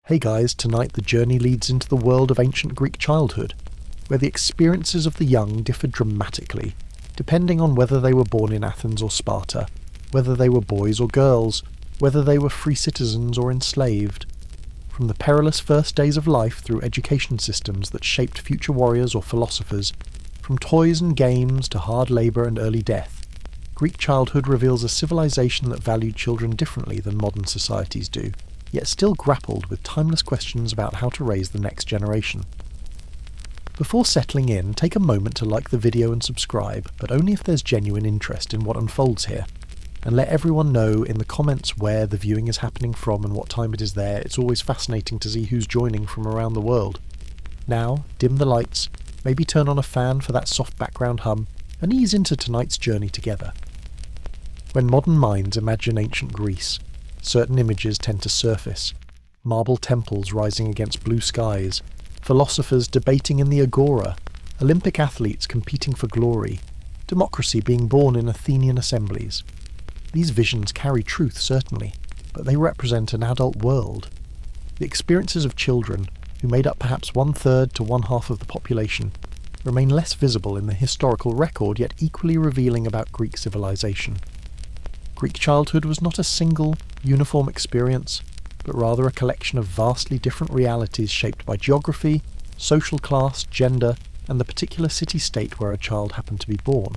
Hey guys, tonight the journey leads into the world of ancient Greek childhood, where the experiences of the young differed dramatically, depending on whether they were born in Athens or Sparta, whether they were boys or girls, whether they were free citizens or enslaved. From the perilous first days of life through education systems that shaped future warriors or philosophers, from toys and games to hard labour and early death, Greek childhood reveals a civilization that valued children differently than modern societies do, yet still grappled with timeless questions about how to raise the next generation. Before settling in, take a moment to like the video and subscribe, but only if there's genuine interest in what unfolds here. And let everyone know in the comments where the viewing is happening from and what time it is there. It's always fascinating to see who's joining from around the world. Now, dim the lights, maybe turn on a fan for that soft background hum, and ease into tonight's journey together. When modern minds imagine ancient Greece, certain images tend to surface: marble temples rising against blue skies, philosophers debating in the agora, Olympic athletes competing for glory, democracy being born in Athenian assemblies. These visions carry truth, certainly, but they represent an adult world. The experiences of children, who made up perhaps 1/3 to 1/2 of the population, remain less visible in the historical record, yet equally revealing about Greek civilization. Greek childhood was not a single, uniform experience, but rather a collection of vastly different realities shaped by geography, social class, gender, and the particular city-state where a child happened to be born.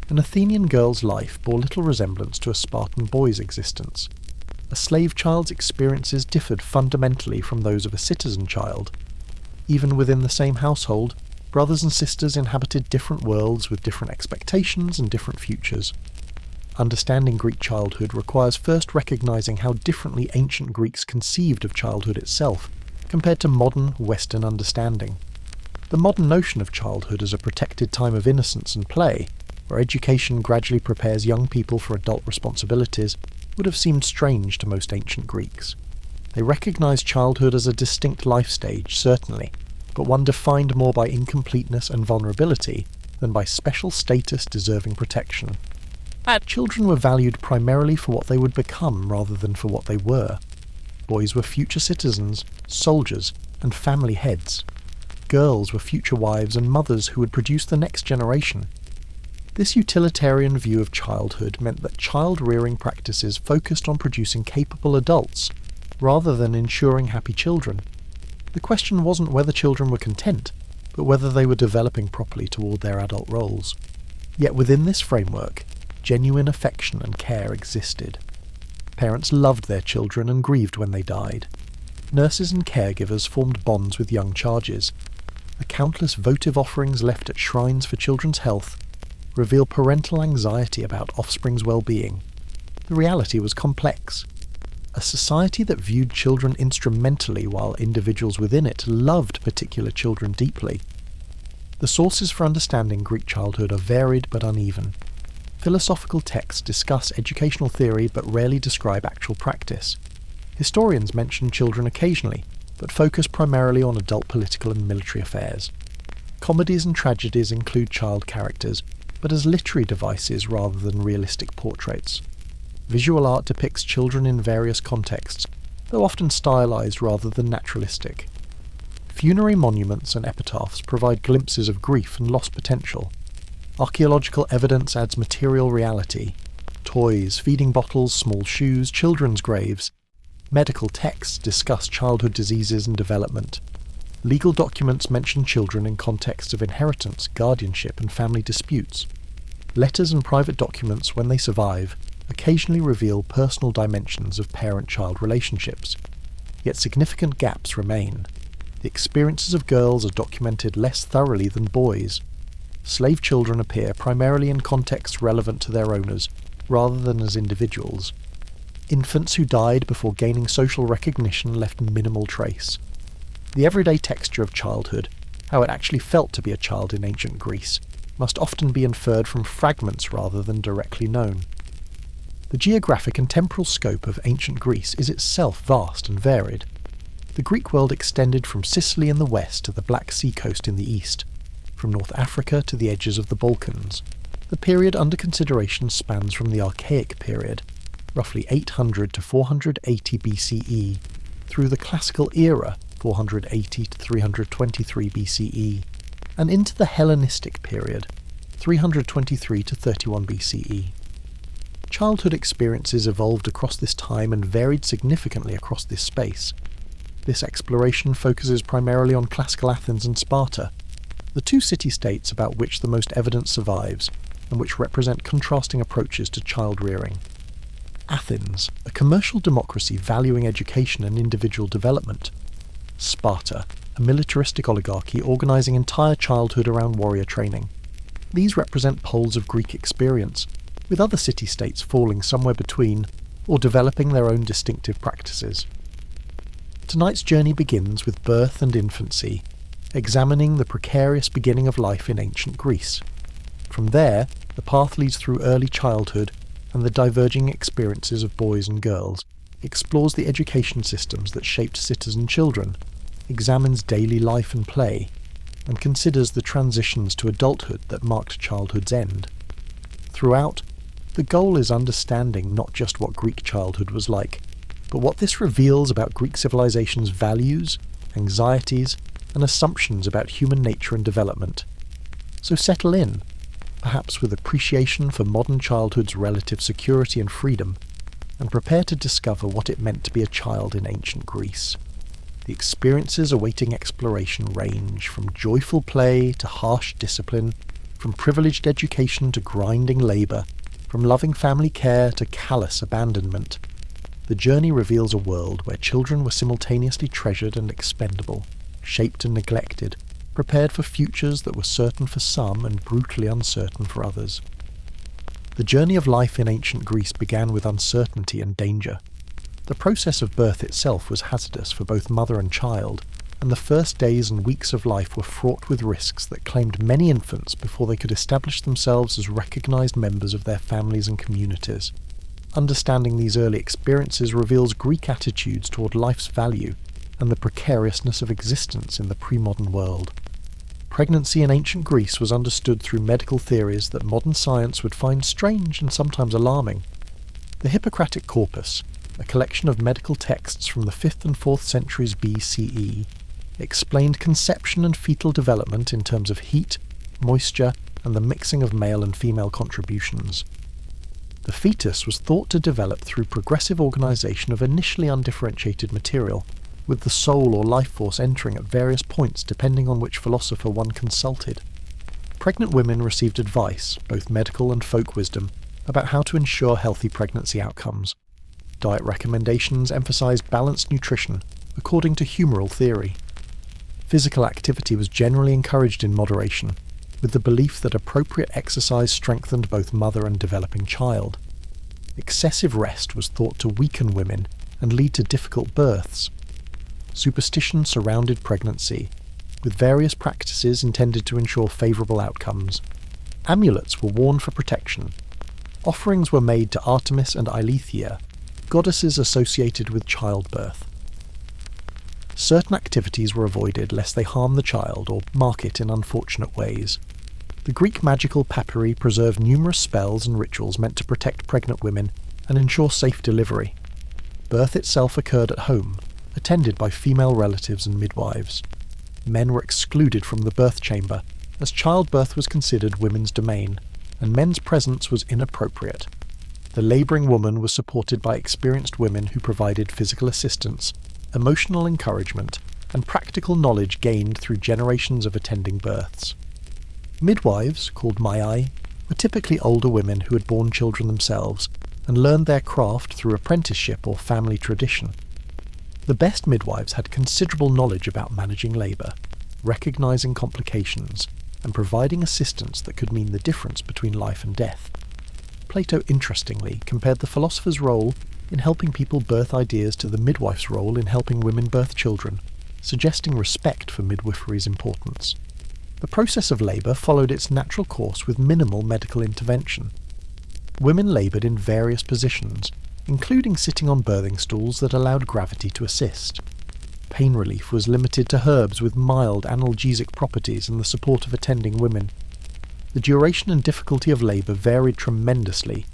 An Athenian girl's life bore little resemblance to a Spartan boy's existence. A slave child's experiences differed fundamentally from those of a citizen child. Even within the same household, brothers and sisters inhabited different worlds with different expectations and different futures. Understanding Greek childhood requires first recognizing how differently ancient Greeks conceived of childhood itself, compared to modern, Western understanding. The modern notion of childhood as a protected time of innocence and play, where education gradually prepares young people for adult responsibilities, would have seemed strange to most ancient Greeks. They recognized childhood as a distinct life stage, certainly, but one defined more by incompleteness and vulnerability than by special status deserving protection. Children were valued primarily for what they would become rather than for what they were. Boys were future citizens, soldiers, and family heads. Girls were future wives and mothers who would produce the next generation. This utilitarian view of childhood meant that child-rearing practices focused on producing capable adults, rather than ensuring happy children. The question wasn't whether children were content, but whether they were developing properly toward their adult roles. Yet within this framework, genuine affection and care existed. Parents loved their children and grieved when they died. Nurses and caregivers formed bonds with young charges. The countless votive offerings left at shrines for children's health reveal parental anxiety about offspring's well-being. The reality was complex. A society that viewed children instrumentally while individuals within it loved particular children deeply. The sources for understanding Greek childhood are varied but uneven. Philosophical texts discuss educational theory but rarely describe actual practice. Historians mention children occasionally, but focus primarily on adult political and military affairs. Comedies and tragedies include child characters, but as literary devices rather than realistic portraits. Visual art depicts children in various contexts, though often stylized rather than naturalistic. Funerary monuments and epitaphs provide glimpses of grief and lost potential. Archaeological evidence adds material reality: toys, feeding bottles, small shoes, children's graves. Medical texts discuss childhood diseases and development. Legal documents mention children in contexts of inheritance, guardianship, and family disputes. Letters and private documents, when they survive, occasionally reveal personal dimensions of parent-child relationships. Yet significant gaps remain. The experiences of girls are documented less thoroughly than boys. Slave children appear primarily in contexts relevant to their owners, rather than as individuals. Infants who died before gaining social recognition left minimal trace. The everyday texture of childhood, how it actually felt to be a child in ancient Greece, must often be inferred from fragments rather than directly known. The geographic and temporal scope of ancient Greece is itself vast and varied. The Greek world extended from Sicily in the west to the Black Sea coast in the east, from North Africa to the edges of the Balkans. The period under consideration spans from the Archaic period, roughly 800 to 480 BCE, through the Classical era, 480 to 323 BCE, and into the Hellenistic period, 323 to 31 BCE. Childhood experiences evolved across this time and varied significantly across this space. This exploration focuses primarily on classical Athens and Sparta, the two city-states about which the most evidence survives, and which represent contrasting approaches to child-rearing. Athens, a commercial democracy valuing education and individual development. Sparta, a militaristic oligarchy organising entire childhood around warrior training. These represent poles of Greek experience, with other city-states falling somewhere between, or developing their own distinctive practices. Tonight's journey begins with birth and infancy, examining the precarious beginning of life in ancient Greece. From there, the path leads through early childhood and the diverging experiences of boys and girls, explores the education systems that shaped citizen children, examines daily life and play, and considers the transitions to adulthood that marked childhood's end. Throughout, the goal is understanding not just what Greek childhood was like, but what this reveals about Greek civilization's values, anxieties, and assumptions about human nature and development. So settle in, perhaps with appreciation for modern childhood's relative security and freedom, and prepare to discover what it meant to be a child in ancient Greece. The experiences awaiting exploration range from joyful play to harsh discipline, from privileged education to grinding labour, from loving family care to callous abandonment. The journey reveals a world where children were simultaneously treasured and expendable, shaped and neglected, prepared for futures that were certain for some and brutally uncertain for others. The journey of life in ancient Greece began with uncertainty and danger. The process of birth itself was hazardous for both mother and child, and the first days and weeks of life were fraught with risks that claimed many infants before they could establish themselves as recognised members of their families and communities. Understanding these early experiences reveals Greek attitudes toward life's value and the precariousness of existence in the pre-modern world. Pregnancy in ancient Greece was understood through medical theories that modern science would find strange and sometimes alarming. The Hippocratic Corpus, a collection of medical texts from the 5th and 4th centuries BCE, explained conception and fetal development in terms of heat, moisture, and the mixing of male and female contributions. The fetus was thought to develop through progressive organisation of initially undifferentiated material, with the soul or life force entering at various points depending on which philosopher one consulted. Pregnant women received advice, both medical and folk wisdom, about how to ensure healthy pregnancy outcomes. Diet recommendations emphasised balanced nutrition, according to humoral theory. Physical activity was generally encouraged in moderation, with the belief that appropriate exercise strengthened both mother and developing child. Excessive rest was thought to weaken women and lead to difficult births. Superstition surrounded pregnancy, with various practices intended to ensure favourable outcomes. Amulets were worn for protection. Offerings were made to Artemis and Eileithyia, goddesses associated with childbirth. Certain activities were avoided lest they harm the child or mark it in unfortunate ways. The Greek magical papyri preserved numerous spells and rituals meant to protect pregnant women and ensure safe delivery. Birth itself occurred at home, attended by female relatives and midwives. Men were excluded from the birth chamber, as childbirth was considered women's domain, and men's presence was inappropriate. The labouring woman was supported by experienced women who provided physical assistance, emotional encouragement, and practical knowledge gained through generations of attending births. Midwives, called maiai, were typically older women who had borne children themselves and learned their craft through apprenticeship or family tradition. The best midwives had considerable knowledge about managing labour, recognising complications, and providing assistance that could mean the difference between life and death. Plato interestingly compared the philosopher's role in helping people birth ideas to the midwife's role in helping women birth children, suggesting respect for midwifery's importance. The process of labour followed its natural course with minimal medical intervention. Women laboured in various positions, including sitting on birthing stools that allowed gravity to assist. Pain relief was limited to herbs with mild analgesic properties and the support of attending women. The duration and difficulty of labour varied tremendously,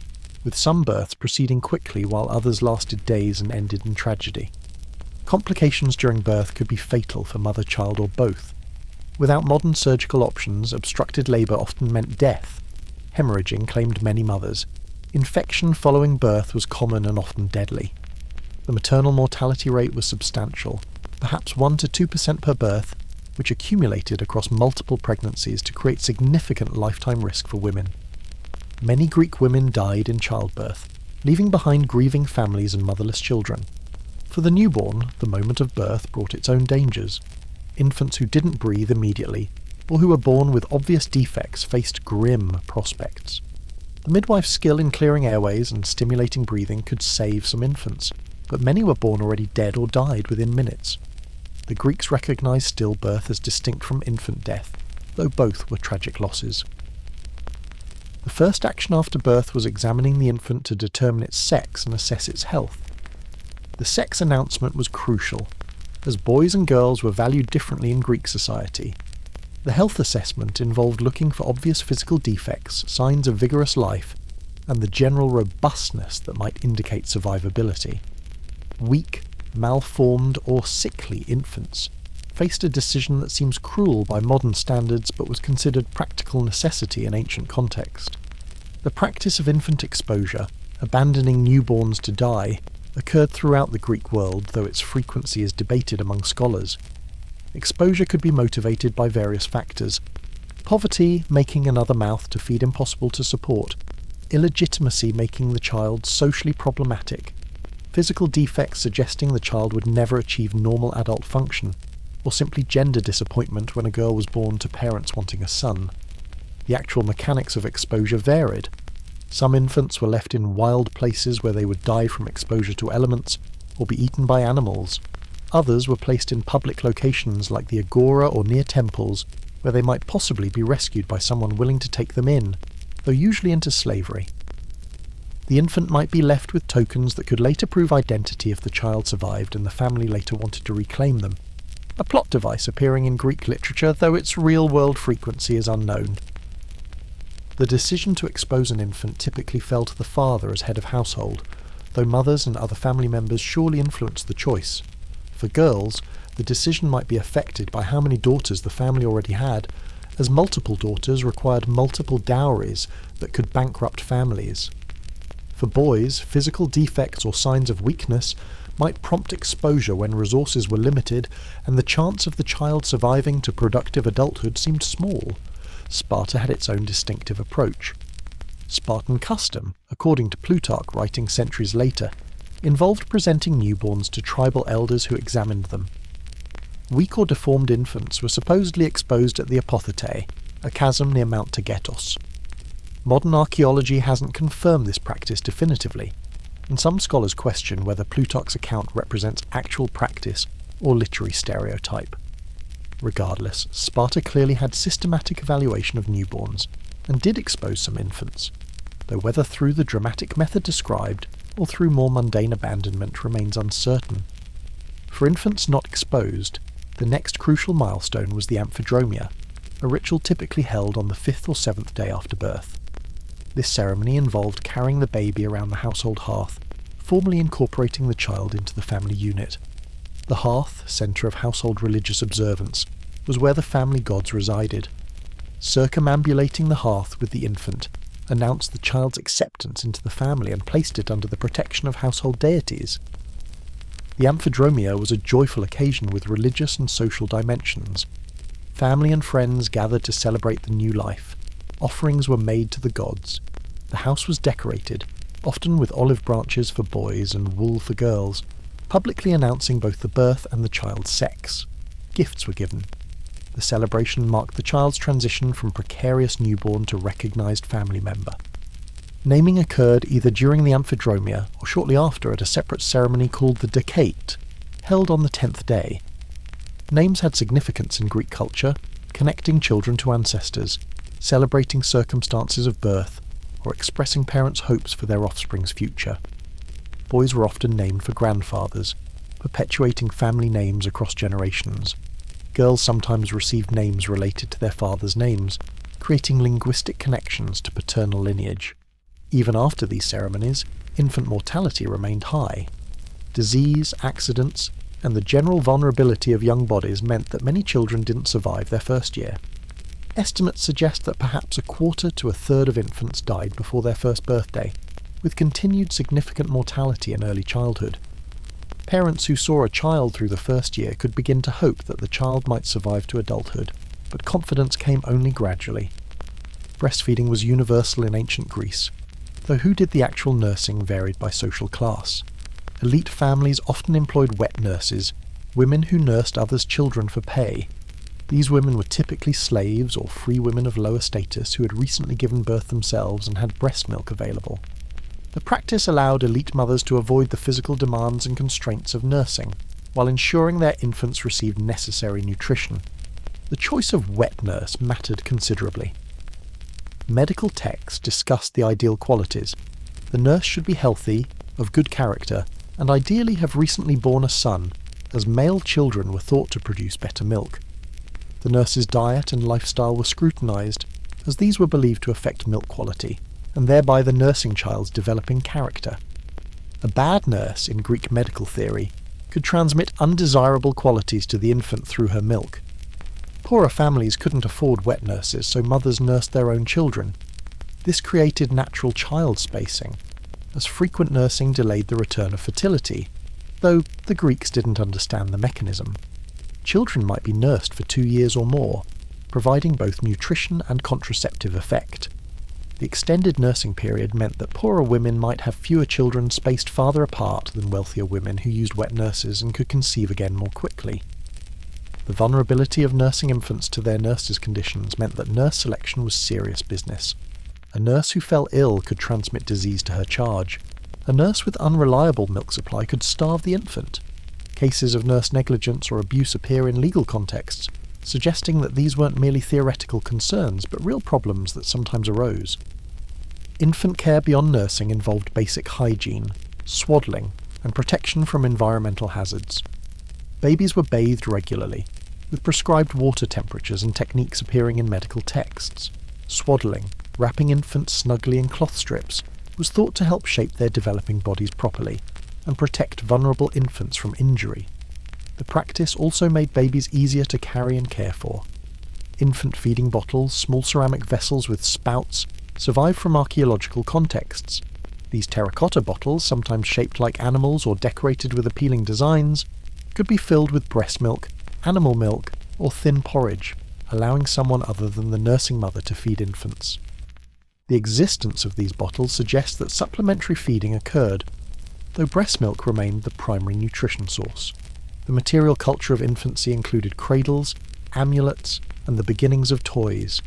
with some births proceeding quickly while others lasted days and ended in tragedy. Complications during birth could be fatal for mother, child, or both. Without modern surgical options, obstructed labour often meant death. Hemorrhaging claimed many mothers. Infection following birth was common and often deadly. The maternal mortality rate was substantial, perhaps 1 to 2% per birth, which accumulated across multiple pregnancies to create significant lifetime risk for women. Many Greek women died in childbirth, leaving behind grieving families and motherless children. For the newborn, the moment of birth brought its own dangers. Infants who didn't breathe immediately, or who were born with obvious defects, faced grim prospects. The midwife's skill in clearing airways and stimulating breathing could save some infants, but many were born already dead or died within minutes. The Greeks recognised stillbirth as distinct from infant death, though both were tragic losses. The first action after birth was examining the infant to determine its sex and assess its health. The sex announcement was crucial, as boys and girls were valued differently in Greek society. The health assessment involved looking for obvious physical defects, signs of vigorous life, and the general robustness that might indicate survivability. Weak, malformed, or sickly infants faced a decision that seems cruel by modern standards but was considered practical necessity in ancient context. The practice of infant exposure, abandoning newborns to die, occurred throughout the Greek world, though its frequency is debated among scholars. Exposure could be motivated by various factors. Poverty, making another mouth to feed impossible to support. Illegitimacy, making the child socially problematic. Physical defects suggesting the child would never achieve normal adult function, or simply gender disappointment when a girl was born to parents wanting a son. The actual mechanics of exposure varied. Some infants were left in wild places where they would die from exposure to elements, or be eaten by animals. Others were placed in public locations like the agora or near temples, where they might possibly be rescued by someone willing to take them in, though usually into slavery. The infant might be left with tokens that could later prove identity if the child survived and the family later wanted to reclaim them. A plot device appearing in Greek literature, though its real-world frequency is unknown. The decision to expose an infant typically fell to the father as head of household, though mothers and other family members surely influenced the choice. For girls, the decision might be affected by how many daughters the family already had, as multiple daughters required multiple dowries that could bankrupt families. For boys, physical defects or signs of weakness might prompt exposure when resources were limited and the chance of the child surviving to productive adulthood seemed small. Sparta had its own distinctive approach. Spartan custom, according to Plutarch writing centuries later, involved presenting newborns to tribal elders who examined them. Weak or deformed infants were supposedly exposed at the Apothetae, a chasm near Mount Tagetos. Modern archaeology hasn't confirmed this practice definitively, and some scholars question whether Plutarch's account represents actual practice or literary stereotype. Regardless, Sparta clearly had systematic evaluation of newborns, and did expose some infants, though whether through the dramatic method described or through more mundane abandonment remains uncertain. For infants not exposed, the next crucial milestone was the amphidromia, a ritual typically held on the 5th or 7th day after birth. This ceremony involved carrying the baby around the household hearth, formally incorporating the child into the family unit. The hearth, centre of household religious observance, was where the family gods resided. Circumambulating the hearth with the infant announced the child's acceptance into the family and placed it under the protection of household deities. The amphidromia was a joyful occasion with religious and social dimensions. Family and friends gathered to celebrate the new life. Offerings were made to the gods. The house was decorated, often with olive branches for boys and wool for girls, publicly announcing both the birth and the child's sex. Gifts were given. The celebration marked the child's transition from precarious newborn to recognised family member. Naming occurred either during the amphidromia or shortly after at a separate ceremony called the decate, held on the 10th day. Names had significance in Greek culture, connecting children to ancestors, celebrating circumstances of birth, or expressing parents' hopes for their offspring's future. Boys were often named for grandfathers, perpetuating family names across generations. Girls sometimes received names related to their father's names, creating linguistic connections to paternal lineage. Even after these ceremonies, infant mortality remained high. Disease, accidents, and the general vulnerability of young bodies meant that many children didn't survive their first year. Estimates suggest that perhaps a quarter to a third of infants died before their first birthday, with continued significant mortality in early childhood. Parents who saw a child through the first year could begin to hope that the child might survive to adulthood, but confidence came only gradually. Breastfeeding was universal in ancient Greece, though who did the actual nursing varied by social class. Elite families often employed wet nurses, women who nursed others' children for pay. These women were typically slaves or free women of lower status who had recently given birth themselves and had breast milk available. The practice allowed elite mothers to avoid the physical demands and constraints of nursing, while ensuring their infants received necessary nutrition. The choice of wet nurse mattered considerably. Medical texts discussed the ideal qualities. The nurse should be healthy, of good character, and ideally have recently born a son, as male children were thought to produce better milk. The nurse's diet and lifestyle were scrutinised, as these were believed to affect milk quality, and thereby the nursing child's developing character. A bad nurse, in Greek medical theory, could transmit undesirable qualities to the infant through her milk. Poorer families couldn't afford wet nurses, so mothers nursed their own children. This created natural child spacing, as frequent nursing delayed the return of fertility, though the Greeks didn't understand the mechanism. Children might be nursed for 2 years or more, providing both nutrition and contraceptive effect. The extended nursing period meant that poorer women might have fewer children spaced farther apart than wealthier women who used wet nurses and could conceive again more quickly. The vulnerability of nursing infants to their nurses' conditions meant that nurse selection was serious business. A nurse who fell ill could transmit disease to her charge. A nurse with unreliable milk supply could starve the infant. Cases of nurse negligence or abuse appear in legal contexts, suggesting that these weren't merely theoretical concerns, but real problems that sometimes arose. Infant care beyond nursing involved basic hygiene, swaddling, and protection from environmental hazards. Babies were bathed regularly, with prescribed water temperatures and techniques appearing in medical texts. Swaddling, wrapping infants snugly in cloth strips, was thought to help shape their developing bodies properly, and protect vulnerable infants from injury. The practice also made babies easier to carry and care for. Infant feeding bottles, small ceramic vessels with spouts, survive from archaeological contexts. These terracotta bottles, sometimes shaped like animals or decorated with appealing designs, could be filled with breast milk, animal milk, or thin porridge, allowing someone other than the nursing mother to feed infants. The existence of these bottles suggests that supplementary feeding occurred, though breast milk remained the primary nutrition source. The material culture of infancy included cradles, amulets, and the beginnings of toys.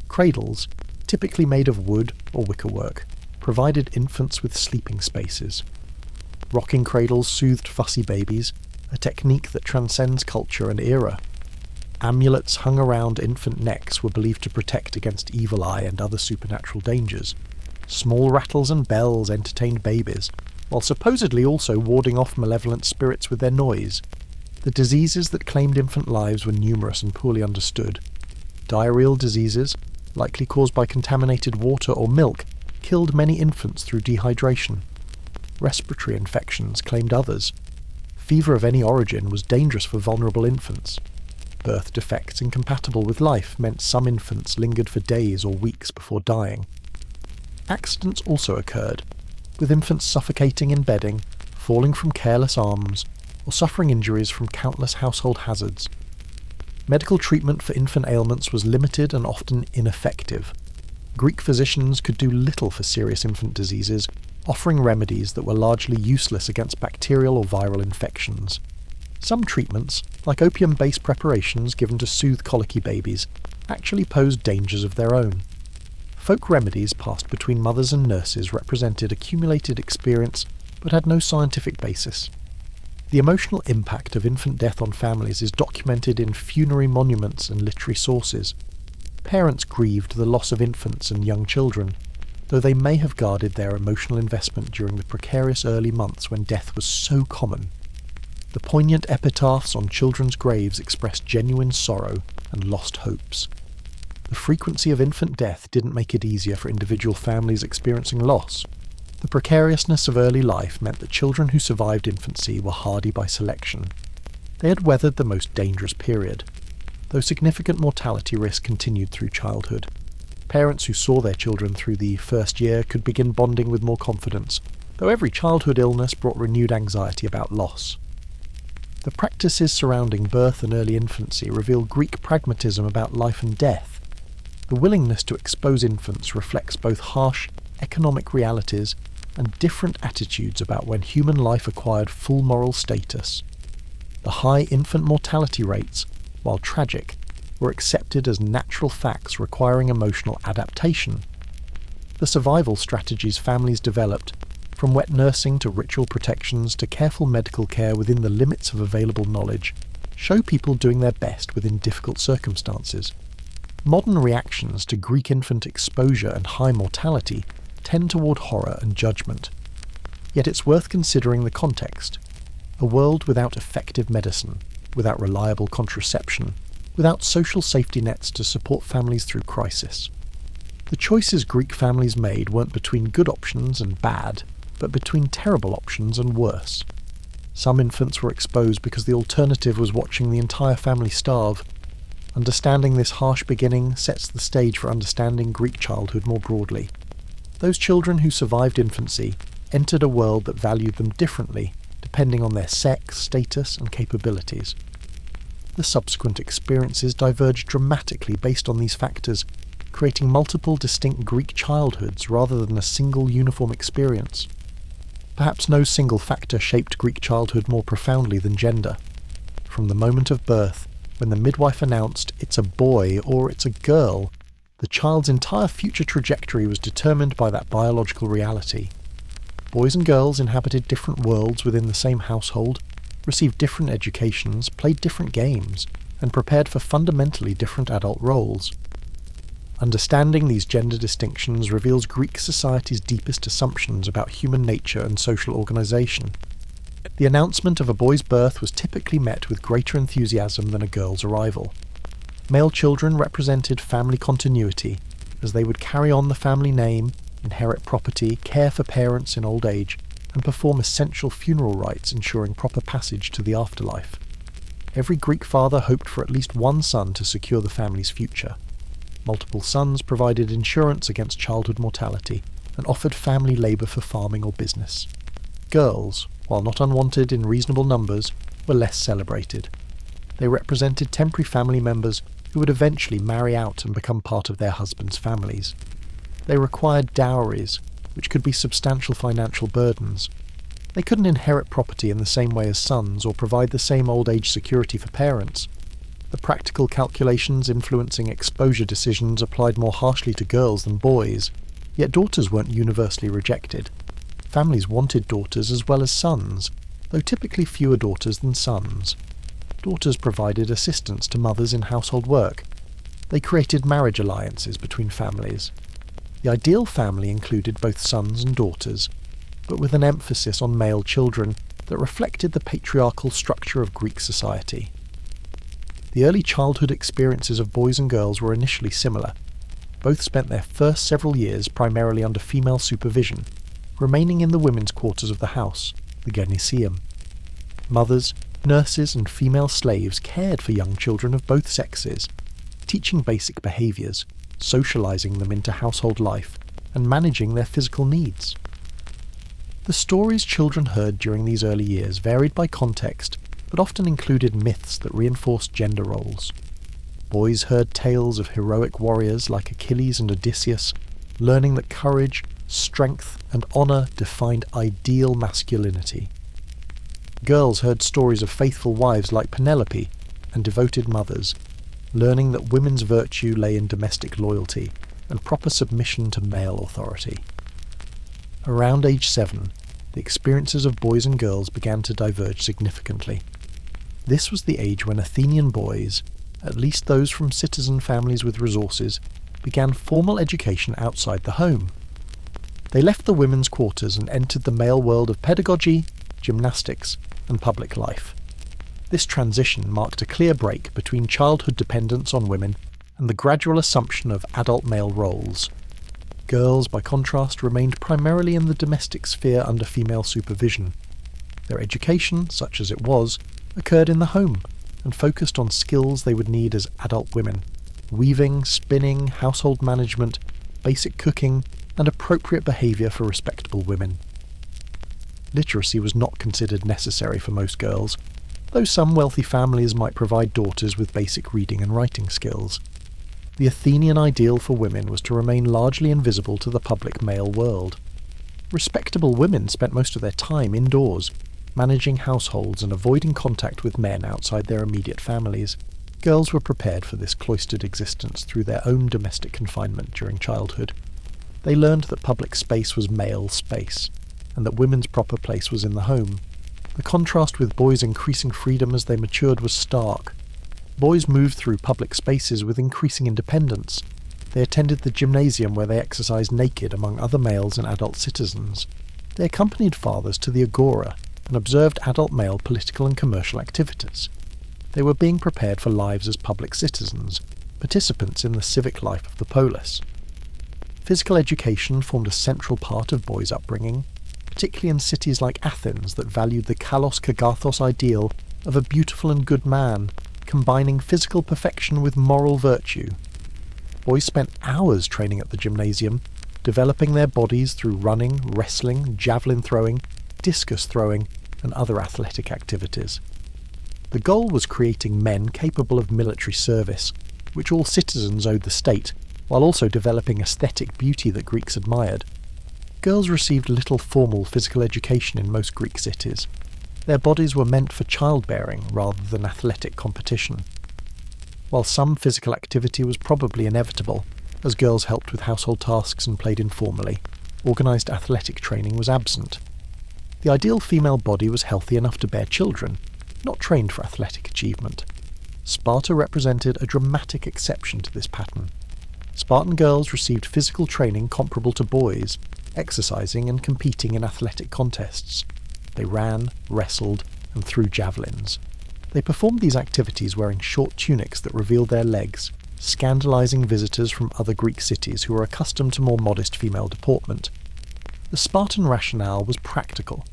Cradles, typically made of wood or wickerwork, provided infants with sleeping spaces. Rocking cradles soothed fussy babies, a technique that transcends culture and era. Amulets hung around infant necks were believed to protect against evil eye and other supernatural dangers. Small rattles and bells entertained babies, while supposedly also warding off malevolent spirits with their noise. The diseases that claimed infant lives were numerous and poorly understood. Diarrheal diseases, likely caused by contaminated water or milk, killed many infants through dehydration. Respiratory infections claimed others. Fever of any origin was dangerous for vulnerable infants. Birth defects incompatible with life meant some infants lingered for days or weeks before dying. Accidents also occurred, with infants suffocating in bedding, falling from careless arms, or suffering injuries from countless household hazards. Medical treatment for infant ailments was limited and often ineffective. Greek physicians could do little for serious infant diseases, offering remedies that were largely useless against bacterial or viral infections. Some treatments, like opium-based preparations given to soothe colicky babies, actually posed dangers of their own. Folk remedies passed between mothers and nurses represented accumulated experience but had no scientific basis. The emotional impact of infant death on families is documented in funerary monuments and literary sources. Parents grieved the loss of infants and young children, though they may have guarded their emotional investment during the precarious early months when death was so common. The poignant epitaphs on children's graves expressed genuine sorrow and lost hopes. The frequency of infant death didn't make it easier for individual families experiencing loss. The precariousness of early life meant that children who survived infancy were hardy by selection. They had weathered the most dangerous period, though significant mortality risk continued through childhood. Parents who saw their children through the first year could begin bonding with more confidence, though every childhood illness brought renewed anxiety about loss. The practices surrounding birth and early infancy reveal Greek pragmatism about life and death. The willingness to expose infants reflects both harsh economic realities and different attitudes about when human life acquired full moral status. The high infant mortality rates, while tragic, were accepted as natural facts requiring emotional adaptation. The survival strategies families developed, from wet nursing to ritual protections to careful medical care within the limits of available knowledge, show people doing their best within difficult circumstances. Modern reactions to Greek infant exposure and high mortality tend toward horror and judgment. Yet it's worth considering the context. A world without effective medicine, without reliable contraception, without social safety nets to support families through crisis. The choices Greek families made weren't between good options and bad, but between terrible options and worse. Some infants were exposed because the alternative was watching the entire family starve. Understanding this harsh beginning sets the stage for understanding Greek childhood more broadly. Those children who survived infancy entered a world that valued them differently, depending on their sex, status, and capabilities. The subsequent experiences diverged dramatically based on these factors, creating multiple distinct Greek childhoods rather than a single uniform experience. Perhaps no single factor shaped Greek childhood more profoundly than gender. From the moment of birth, when the midwife announced it's a boy or it's a girl, the child's entire future trajectory was determined by that biological reality. Boys and girls inhabited different worlds within the same household, received different educations, played different games, and prepared for fundamentally different adult roles. Understanding these gender distinctions reveals Greek society's deepest assumptions about human nature and social organisation. The announcement of a boy's birth was typically met with greater enthusiasm than a girl's arrival. Male children represented family continuity, as they would carry on the family name, inherit property, care for parents in old age, and perform essential funeral rites ensuring proper passage to the afterlife. Every Greek father hoped for at least one son to secure the family's future. Multiple sons provided insurance against childhood mortality and offered family labour for farming or business. Girls, while not unwanted in reasonable numbers, were less celebrated. They represented temporary family members who would eventually marry out and become part of their husbands' families. They required dowries, which could be substantial financial burdens. They couldn't inherit property in the same way as sons or provide the same old age security for parents. The practical calculations influencing exposure decisions applied more harshly to girls than boys, yet daughters weren't universally rejected. Families wanted daughters as well as sons, though typically fewer daughters than sons. Daughters provided assistance to mothers in household work. They created marriage alliances between families. The ideal family included both sons and daughters, but with an emphasis on male children that reflected the patriarchal structure of Greek society. The early childhood experiences of boys and girls were initially similar. Both spent their first several years primarily under female supervision, remaining in the women's quarters of the house, the gynaeceum. Mothers, nurses and female slaves cared for young children of both sexes, teaching basic behaviours, socialising them into household life, and managing their physical needs. The stories children heard during these early years varied by context, but often included myths that reinforced gender roles. Boys heard tales of heroic warriors like Achilles and Odysseus, learning that courage, strength, and honour defined ideal masculinity. Girls heard stories of faithful wives like Penelope and devoted mothers, learning that women's virtue lay in domestic loyalty and proper submission to male authority. Around age 7, the experiences of boys and girls began to diverge significantly. This was the age when Athenian boys, at least those from citizen families with resources, began formal education outside the home. They left the women's quarters and entered the male world of pedagogy, gymnastics, and public life. This transition marked a clear break between childhood dependence on women and the gradual assumption of adult male roles. Girls, by contrast, remained primarily in the domestic sphere under female supervision. Their education, such as it was, occurred in the home and focused on skills they would need as adult women: weaving, spinning, household management, basic cooking, and appropriate behaviour for respectable women. Literacy was not considered necessary for most girls, though some wealthy families might provide daughters with basic reading and writing skills. The Athenian ideal for women was to remain largely invisible to the public male world. Respectable women spent most of their time indoors, managing households and avoiding contact with men outside their immediate families. Girls were prepared for this cloistered existence through their own domestic confinement during childhood. They learned that public space was male space, and that women's proper place was in the home. The contrast with boys' increasing freedom as they matured was stark. Boys moved through public spaces with increasing independence. They attended the gymnasium where they exercised naked among other males and adult citizens. They accompanied fathers to the agora and observed adult male political and commercial activities. They were being prepared for lives as public citizens, participants in the civic life of the polis. Physical education formed a central part of boys' upbringing, particularly in cities like Athens that valued the kalos kagathos ideal of a beautiful and good man, combining physical perfection with moral virtue. Boys spent hours training at the gymnasium, developing their bodies through running, wrestling, javelin throwing, discus throwing, and other athletic activities. The goal was creating men capable of military service, which all citizens owed the state, while also developing aesthetic beauty that Greeks admired. Girls received little formal physical education in most Greek cities. Their bodies were meant for childbearing rather than athletic competition. While some physical activity was probably inevitable, as girls helped with household tasks and played informally, organised athletic training was absent. The ideal female body was healthy enough to bear children, not trained for athletic achievement. Sparta represented a dramatic exception to this pattern. Spartan girls received physical training comparable to boys, exercising and competing in athletic contests. They ran, wrestled, and threw javelins. They performed these activities wearing short tunics that revealed their legs, scandalizing visitors from other Greek cities who were accustomed to more modest female deportment. The Spartan rationale was practical.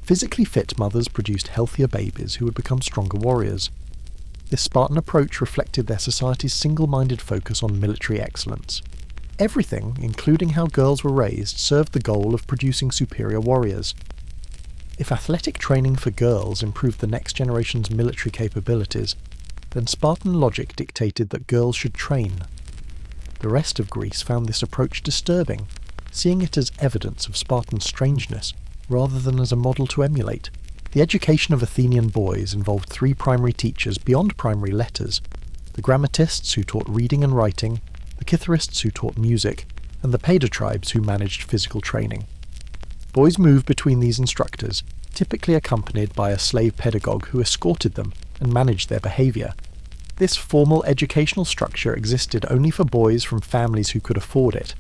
Physically fit mothers produced healthier babies who would become stronger warriors. This Spartan approach reflected their society's single-minded focus on military excellence. Everything, including how girls were raised, served the goal of producing superior warriors. If athletic training for girls improved the next generation's military capabilities, then Spartan logic dictated that girls should train. The rest of Greece found this approach disturbing, seeing it as evidence of Spartan strangeness rather than as a model to emulate. The education of Athenian boys involved 3 primary teachers beyond primary letters: the grammatists who taught reading and writing, the kitharists who taught music, and the paidotribes who managed physical training. Boys moved between these instructors, typically accompanied by a slave pedagogue who escorted them and managed their behaviour. This formal educational structure existed only for boys from families who could afford it.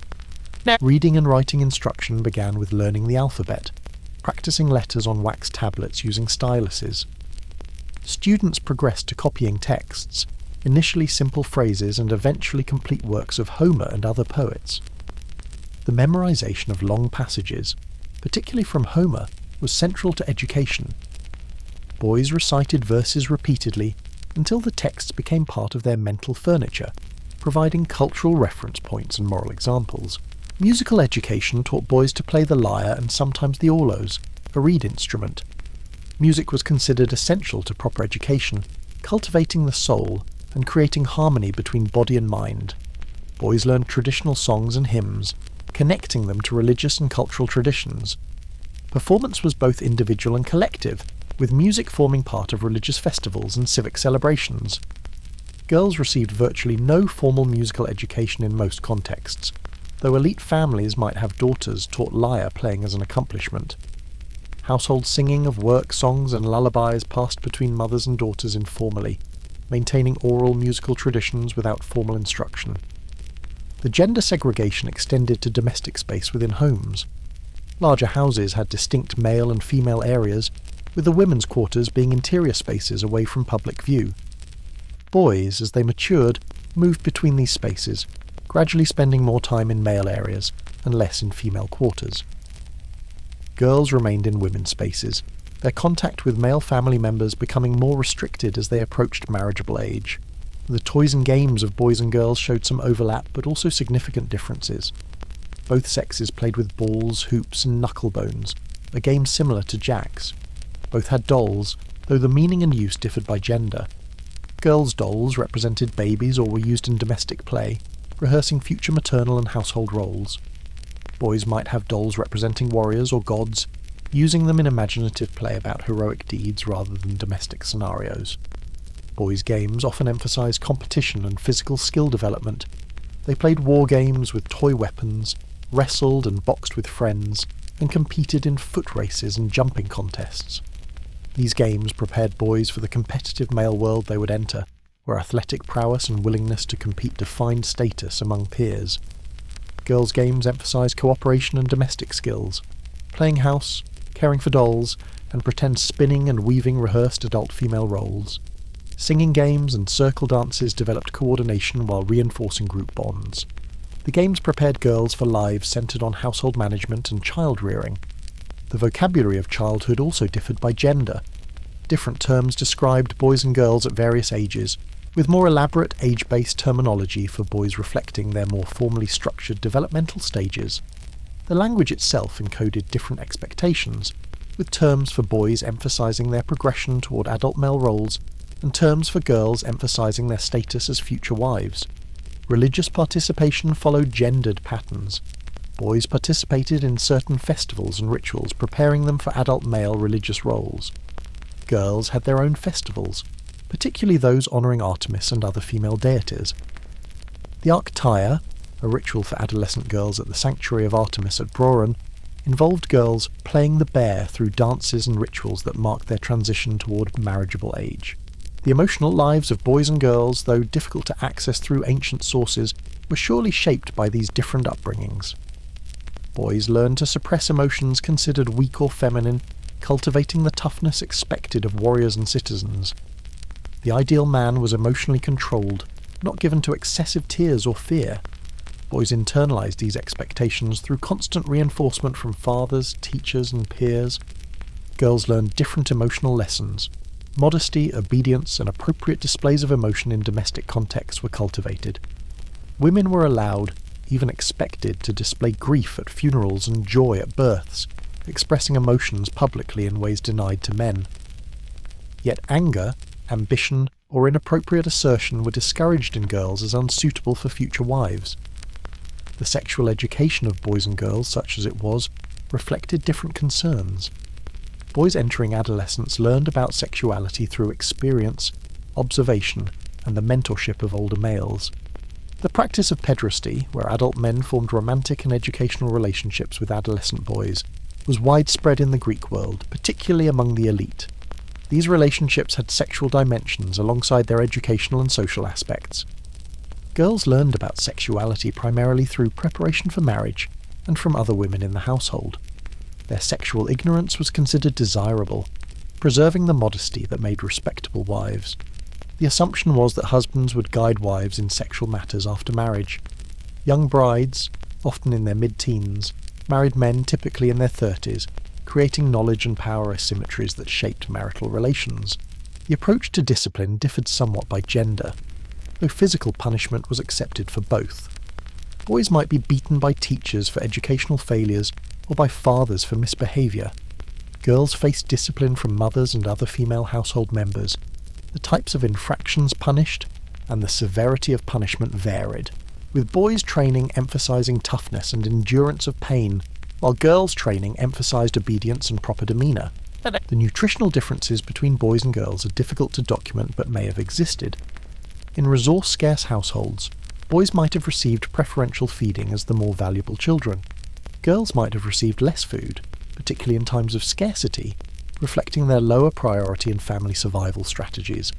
Reading and writing instruction began with learning the alphabet, practicing letters on wax tablets using styluses. Students progressed to copying texts, initially simple phrases and eventually complete works of Homer and other poets. The memorization of long passages, particularly from Homer, was central to education. Boys recited verses repeatedly until the texts became part of their mental furniture, providing cultural reference points and moral examples. Musical education taught boys to play the lyre and sometimes the aulos, a reed instrument. Music was considered essential to proper education, cultivating the soul and creating harmony between body and mind. Boys learned traditional songs and hymns, connecting them to religious and cultural traditions. Performance was both individual and collective, with music forming part of religious festivals and civic celebrations. Girls received virtually no formal musical education in most contexts, though elite families might have daughters taught lyre playing as an accomplishment. Household singing of work songs and lullabies passed between mothers and daughters informally, maintaining oral musical traditions without formal instruction. The gender segregation extended to domestic space within homes. Larger houses had distinct male and female areas, with the women's quarters being interior spaces away from public view. Boys, as they matured, moved between these spaces, gradually spending more time in male areas, and less in female quarters. Girls remained in women's spaces, their contact with male family members becoming more restricted as they approached marriageable age. The toys and games of boys and girls showed some overlap, but also significant differences. Both sexes played with balls, hoops, and knucklebones, a game similar to jacks. Both had dolls, though the meaning and use differed by gender. Girls' dolls represented babies or were used in domestic play, rehearsing future maternal and household roles. Boys might have dolls representing warriors or gods, using them in imaginative play about heroic deeds rather than domestic scenarios. Boys' games often emphasised competition and physical skill development. They played war games with toy weapons, wrestled and boxed with friends, and competed in foot races and jumping contests. These games prepared boys for the competitive male world they would enter, where athletic prowess and willingness to compete defined status among peers. Girls' games emphasised cooperation and domestic skills. Playing house, caring for dolls, and pretend spinning and weaving rehearsed adult female roles. Singing games and circle dances developed coordination while reinforcing group bonds. The games prepared girls for lives centred on household management and child-rearing. The vocabulary of childhood also differed by gender. Different terms described boys and girls at various ages, with more elaborate age-based terminology for boys reflecting their more formally structured developmental stages. The language itself encoded different expectations, with terms for boys emphasising their progression toward adult male roles, and terms for girls emphasising their status as future wives. Religious participation followed gendered patterns. Boys participated in certain festivals and rituals, preparing them for adult male religious roles. Girls had their own festivals, particularly those honouring Artemis and other female deities. The Arctia, a ritual for adolescent girls at the sanctuary of Artemis at Broran, involved girls playing the bear through dances and rituals that marked their transition toward marriageable age. The emotional lives of boys and girls, though difficult to access through ancient sources, were surely shaped by these different upbringings. Boys learned to suppress emotions considered weak or feminine, cultivating the toughness expected of warriors and citizens. The ideal man was emotionally controlled, not given to excessive tears or fear. Boys internalised these expectations through constant reinforcement from fathers, teachers, and peers. Girls learned different emotional lessons. Modesty, obedience, and appropriate displays of emotion in domestic contexts were cultivated. Women were allowed, even expected, to display grief at funerals and joy at births, expressing emotions publicly in ways denied to men. Yet anger, ambition, or inappropriate assertion were discouraged in girls as unsuitable for future wives. The sexual education of boys and girls, such as it was, reflected different concerns. Boys entering adolescence learned about sexuality through experience, observation, and the mentorship of older males. The practice of pederasty, where adult men formed romantic and educational relationships with adolescent boys, was widespread in the Greek world, particularly among the elite. These relationships had sexual dimensions alongside their educational and social aspects. Girls learned about sexuality primarily through preparation for marriage and from other women in the household. Their sexual ignorance was considered desirable, preserving the modesty that made respectable wives. The assumption was that husbands would guide wives in sexual matters after marriage. Young brides, often in their mid-teens, married men typically in their 30s, creating knowledge and power asymmetries that shaped marital relations. The approach to discipline differed somewhat by gender, though physical punishment was accepted for both. Boys might be beaten by teachers for educational failures or by fathers for misbehaviour. Girls faced discipline from mothers and other female household members. The types of infractions punished and the severity of punishment varied, with boys' training emphasising toughness and endurance of pain, while girls' training emphasised obedience and proper demeanour. The nutritional differences between boys and girls are difficult to document but may have existed. In resource-scarce households, boys might have received preferential feeding as the more valuable children. Girls might have received less food, particularly in times of scarcity, reflecting their lower priority in family survival strategies.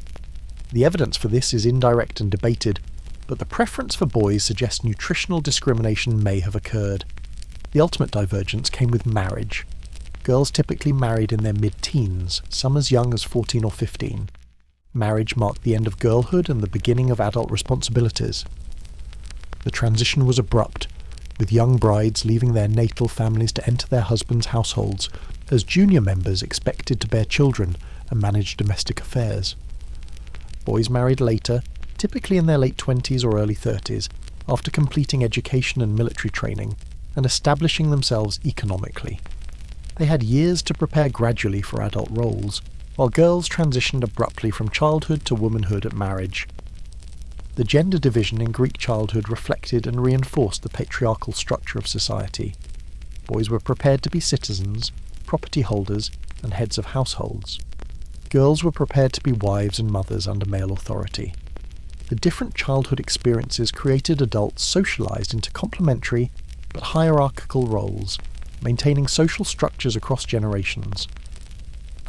The evidence for this is indirect and debated, but the preference for boys suggests nutritional discrimination may have occurred. The ultimate divergence came with marriage. Girls typically married in their mid-teens, some as young as 14 or 15. Marriage marked the end of girlhood and the beginning of adult responsibilities. The transition was abrupt, with young brides leaving their natal families to enter their husbands' households, as junior members expected to bear children and manage domestic affairs. Boys married later, typically in their late 20s or early 30s, after completing education and military training, and establishing themselves economically. They had years to prepare gradually for adult roles, while girls transitioned abruptly from childhood to womanhood at marriage. The gender division in Greek childhood reflected and reinforced the patriarchal structure of society. Boys were prepared to be citizens, property holders, and heads of households. Girls were prepared to be wives and mothers under male authority. The different childhood experiences created adults socialized into complementary but hierarchical roles, maintaining social structures across generations.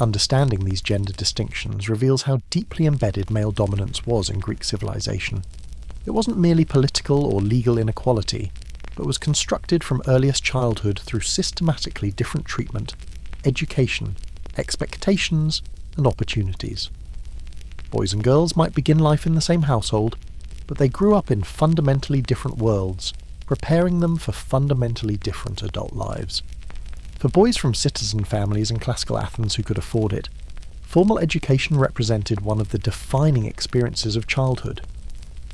Understanding these gender distinctions reveals how deeply embedded male dominance was in Greek civilization. It wasn't merely political or legal inequality, but was constructed from earliest childhood through systematically different treatment, education, expectations, and opportunities. Boys and girls might begin life in the same household, but they grew up in fundamentally different worlds, preparing them for fundamentally different adult lives. For boys from citizen families in classical Athens who could afford it, formal education represented one of the defining experiences of childhood.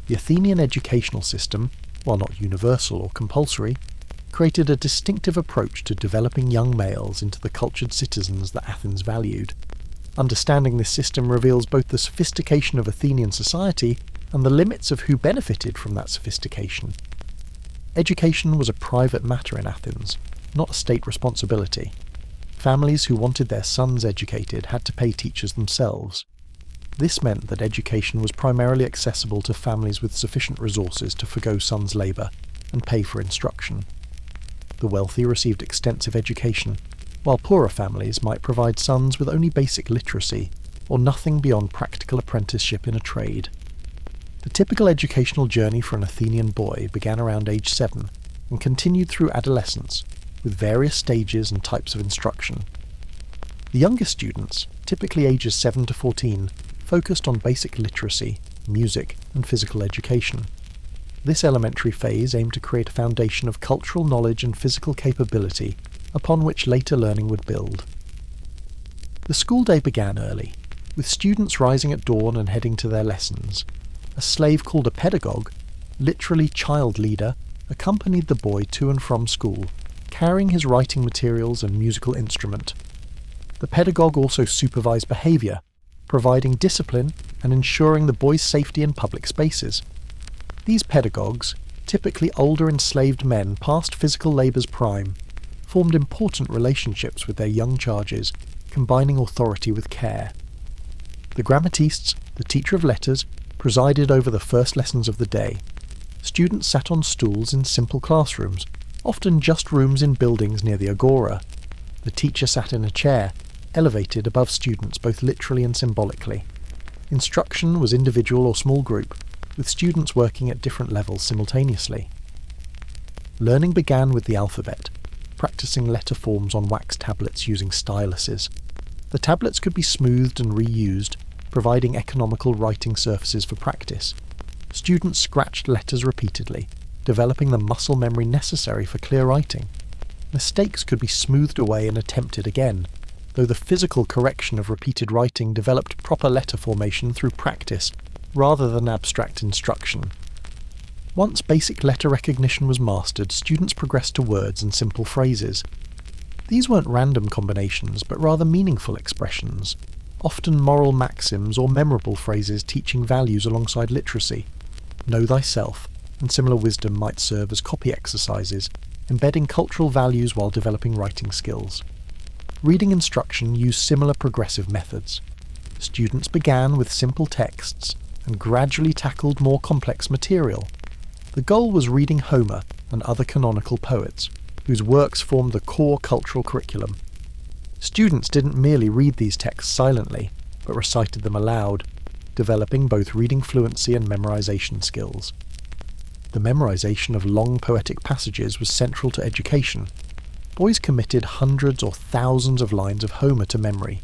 The Athenian educational system, while not universal or compulsory, created a distinctive approach to developing young males into the cultured citizens that Athens valued. Understanding this system reveals both the sophistication of Athenian society and the limits of who benefited from that sophistication. Education was a private matter in Athens, not a state responsibility. Families who wanted their sons educated had to pay teachers themselves. This meant that education was primarily accessible to families with sufficient resources to forgo sons' labour and pay for instruction. The wealthy received extensive education, while poorer families might provide sons with only basic literacy, or nothing beyond practical apprenticeship in a trade. The typical educational journey for an Athenian boy began around age 7 and continued through adolescence, with various stages and types of instruction. The youngest students, typically ages 7 to 14, focused on basic literacy, music, and physical education. This elementary phase aimed to create a foundation of cultural knowledge and physical capability upon which later learning would build. The school day began early, with students rising at dawn and heading to their lessons. A slave called a pedagogue, literally child leader, accompanied the boy to and from school, carrying his writing materials and musical instrument. The pedagogue also supervised behaviour, providing discipline and ensuring the boy's safety in public spaces. These pedagogues, typically older enslaved men past physical labour's prime, formed important relationships with their young charges, combining authority with care. The grammatistes, the teacher of letters, presided over the first lessons of the day. Students sat on stools in simple classrooms, often just rooms in buildings near the agora. The teacher sat in a chair, elevated above students both literally and symbolically. Instruction was individual or small group, with students working at different levels simultaneously. Learning began with the alphabet, practicing letter forms on wax tablets using styluses. The tablets could be smoothed and reused, providing economical writing surfaces for practice. Students scratched letters repeatedly, developing the muscle memory necessary for clear writing. Mistakes could be smoothed away and attempted again, though the physical correction of repeated writing developed proper letter formation through practice, rather than abstract instruction. Once basic letter recognition was mastered, students progressed to words and simple phrases. These weren't random combinations, but rather meaningful expressions, often moral maxims or memorable phrases teaching values alongside literacy. Know thyself, and similar wisdom might serve as copy exercises, embedding cultural values while developing writing skills. Reading instruction used similar progressive methods. Students began with simple texts and gradually tackled more complex material. The goal was reading Homer and other canonical poets, whose works formed the core cultural curriculum. Students didn't merely read these texts silently, but recited them aloud, developing both reading fluency and memorization skills. The memorization of long poetic passages was central to education. Boys committed hundreds or thousands of lines of Homer to memory,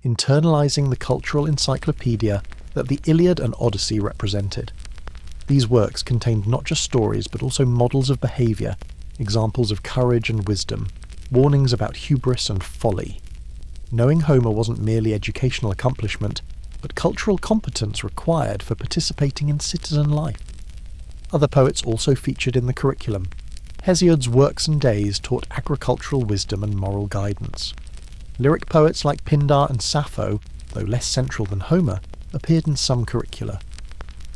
internalizing the cultural encyclopedia that the Iliad and Odyssey represented. These works contained not just stories but also models of behaviour, examples of courage and wisdom, warnings about hubris and folly. Knowing Homer wasn't merely educational accomplishment, but cultural competence required for participating in citizen life. Other poets also featured in the curriculum. Hesiod's Works and Days taught agricultural wisdom and moral guidance. Lyric poets like Pindar and Sappho, though less central than Homer, appeared in some curricula.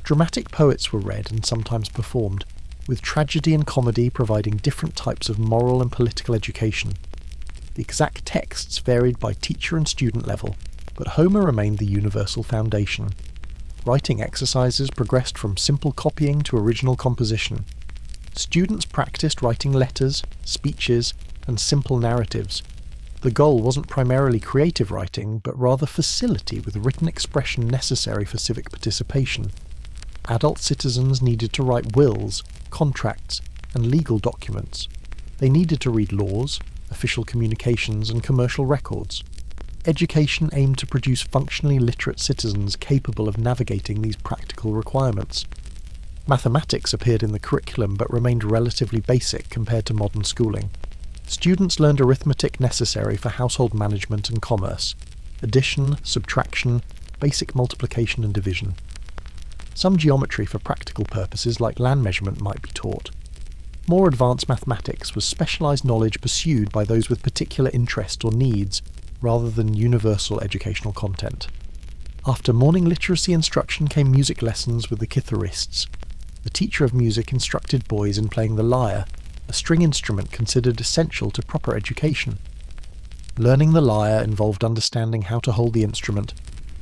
Dramatic poets were read and sometimes performed, with tragedy and comedy providing different types of moral and political education. The exact texts varied by teacher and student level, but Homer remained the universal foundation. Writing exercises progressed from simple copying to original composition. Students practiced writing letters, speeches, and simple narratives. The goal wasn't primarily creative writing, but rather facility with written expression necessary for civic participation. Adult citizens needed to write wills, contracts, and legal documents. They needed to read laws, official communications, and commercial records. Education aimed to produce functionally literate citizens capable of navigating these practical requirements. Mathematics appeared in the curriculum but remained relatively basic compared to modern schooling. Students learned arithmetic necessary for household management and commerce, addition, subtraction, basic multiplication and division. Some geometry for practical purposes like land measurement might be taught. More advanced mathematics was specialised knowledge pursued by those with particular interest or needs, rather than universal educational content. After morning literacy instruction came music lessons with the kitharists. The teacher of music instructed boys in playing the lyre, a string instrument considered essential to proper education. Learning the lyre involved understanding how to hold the instrument,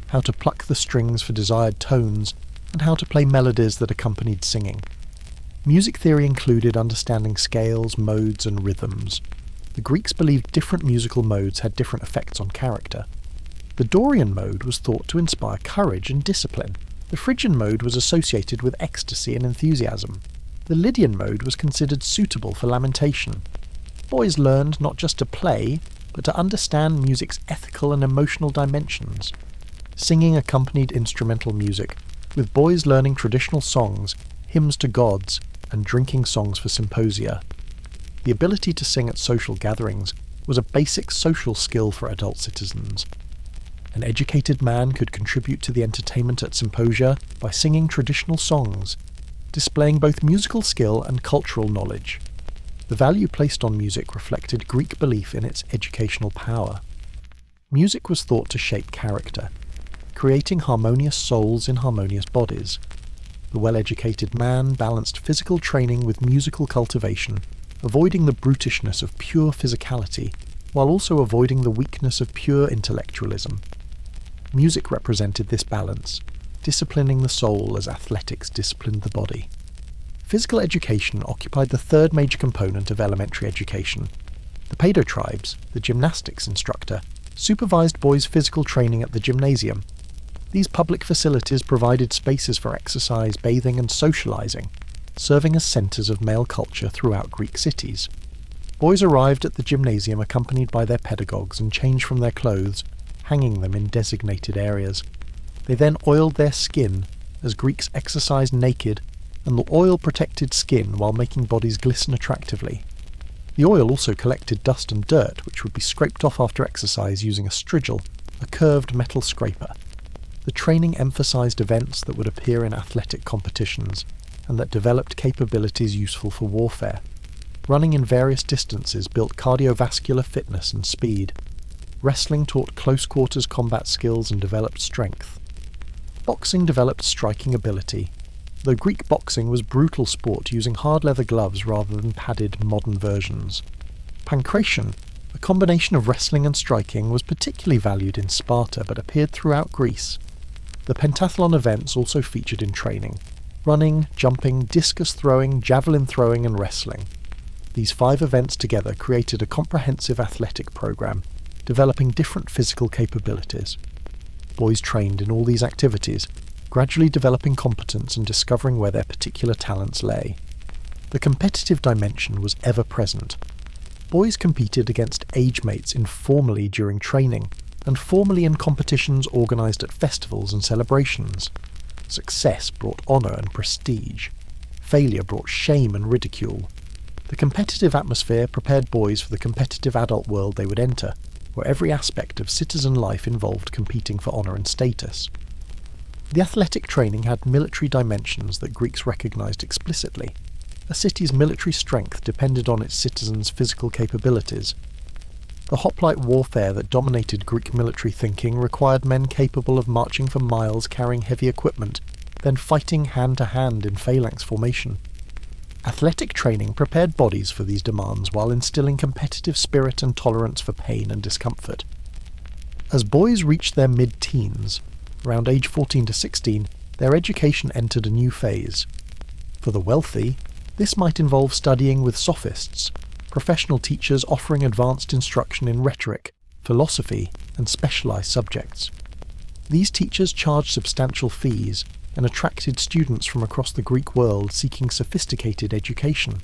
how to pluck the strings for desired tones, and how to play melodies that accompanied singing. Music theory included understanding scales, modes, and rhythms. The Greeks believed different musical modes had different effects on character. The Dorian mode was thought to inspire courage and discipline. The Phrygian mode was associated with ecstasy and enthusiasm. The Lydian mode was considered suitable for lamentation. Boys learned not just to play, but to understand music's ethical and emotional dimensions. Singing accompanied instrumental music, with boys learning traditional songs, hymns to gods, and drinking songs for symposia. The ability to sing at social gatherings was a basic social skill for adult citizens. An educated man could contribute to the entertainment at symposia by singing traditional songs, displaying both musical skill and cultural knowledge. The value placed on music reflected Greek belief in its educational power. Music was thought to shape character, creating harmonious souls in harmonious bodies. The well-educated man balanced physical training with musical cultivation, avoiding the brutishness of pure physicality, while also avoiding the weakness of pure intellectualism. Music represented this balance, disciplining the soul as athletics disciplined the body. Physical education occupied the third major component of elementary education. The Paido tribes, the gymnastics instructor, supervised boys' physical training at the gymnasium. These public facilities provided spaces for exercise, bathing, and socializing, serving as centers of male culture throughout Greek cities. Boys arrived at the gymnasium accompanied by their pedagogues and changed from their clothes, hanging them in designated areas. They then oiled their skin, as Greeks exercised naked, and the oil protected skin while making bodies glisten attractively. The oil also collected dust and dirt, which would be scraped off after exercise using a strigil, a curved metal scraper. The training emphasized events that would appear in athletic competitions, and that developed capabilities useful for warfare. Running in various distances built cardiovascular fitness and speed. Wrestling taught close-quarters combat skills and developed strength. Boxing developed striking ability, though Greek boxing was brutal sport using hard leather gloves rather than padded modern versions. Pankration, a combination of wrestling and striking, was particularly valued in Sparta but appeared throughout Greece. The pentathlon events also featured in training: running, jumping, discus throwing, javelin throwing, and wrestling. These 5 events together created a comprehensive athletic program, developing different physical capabilities. Boys trained in all these activities, gradually developing competence and discovering where their particular talents lay. The competitive dimension was ever present. Boys competed against age mates informally during training, and formally in competitions organised at festivals and celebrations. Success brought honour and prestige. Failure brought shame and ridicule. The competitive atmosphere prepared boys for the competitive adult world they would enter, where every aspect of citizen life involved competing for honour and status. The athletic training had military dimensions that Greeks recognised explicitly. A city's military strength depended on its citizens' physical capabilities. The hoplite warfare that dominated Greek military thinking required men capable of marching for miles carrying heavy equipment, then fighting hand-to-hand in phalanx formation. Athletic training prepared bodies for these demands while instilling competitive spirit and tolerance for pain and discomfort. As boys reached their mid-teens, around age 14 to 16, their education entered a new phase. For the wealthy, this might involve studying with sophists, professional teachers offering advanced instruction in rhetoric, philosophy, and specialised subjects. These teachers charged substantial fees and attracted students from across the Greek world seeking sophisticated education.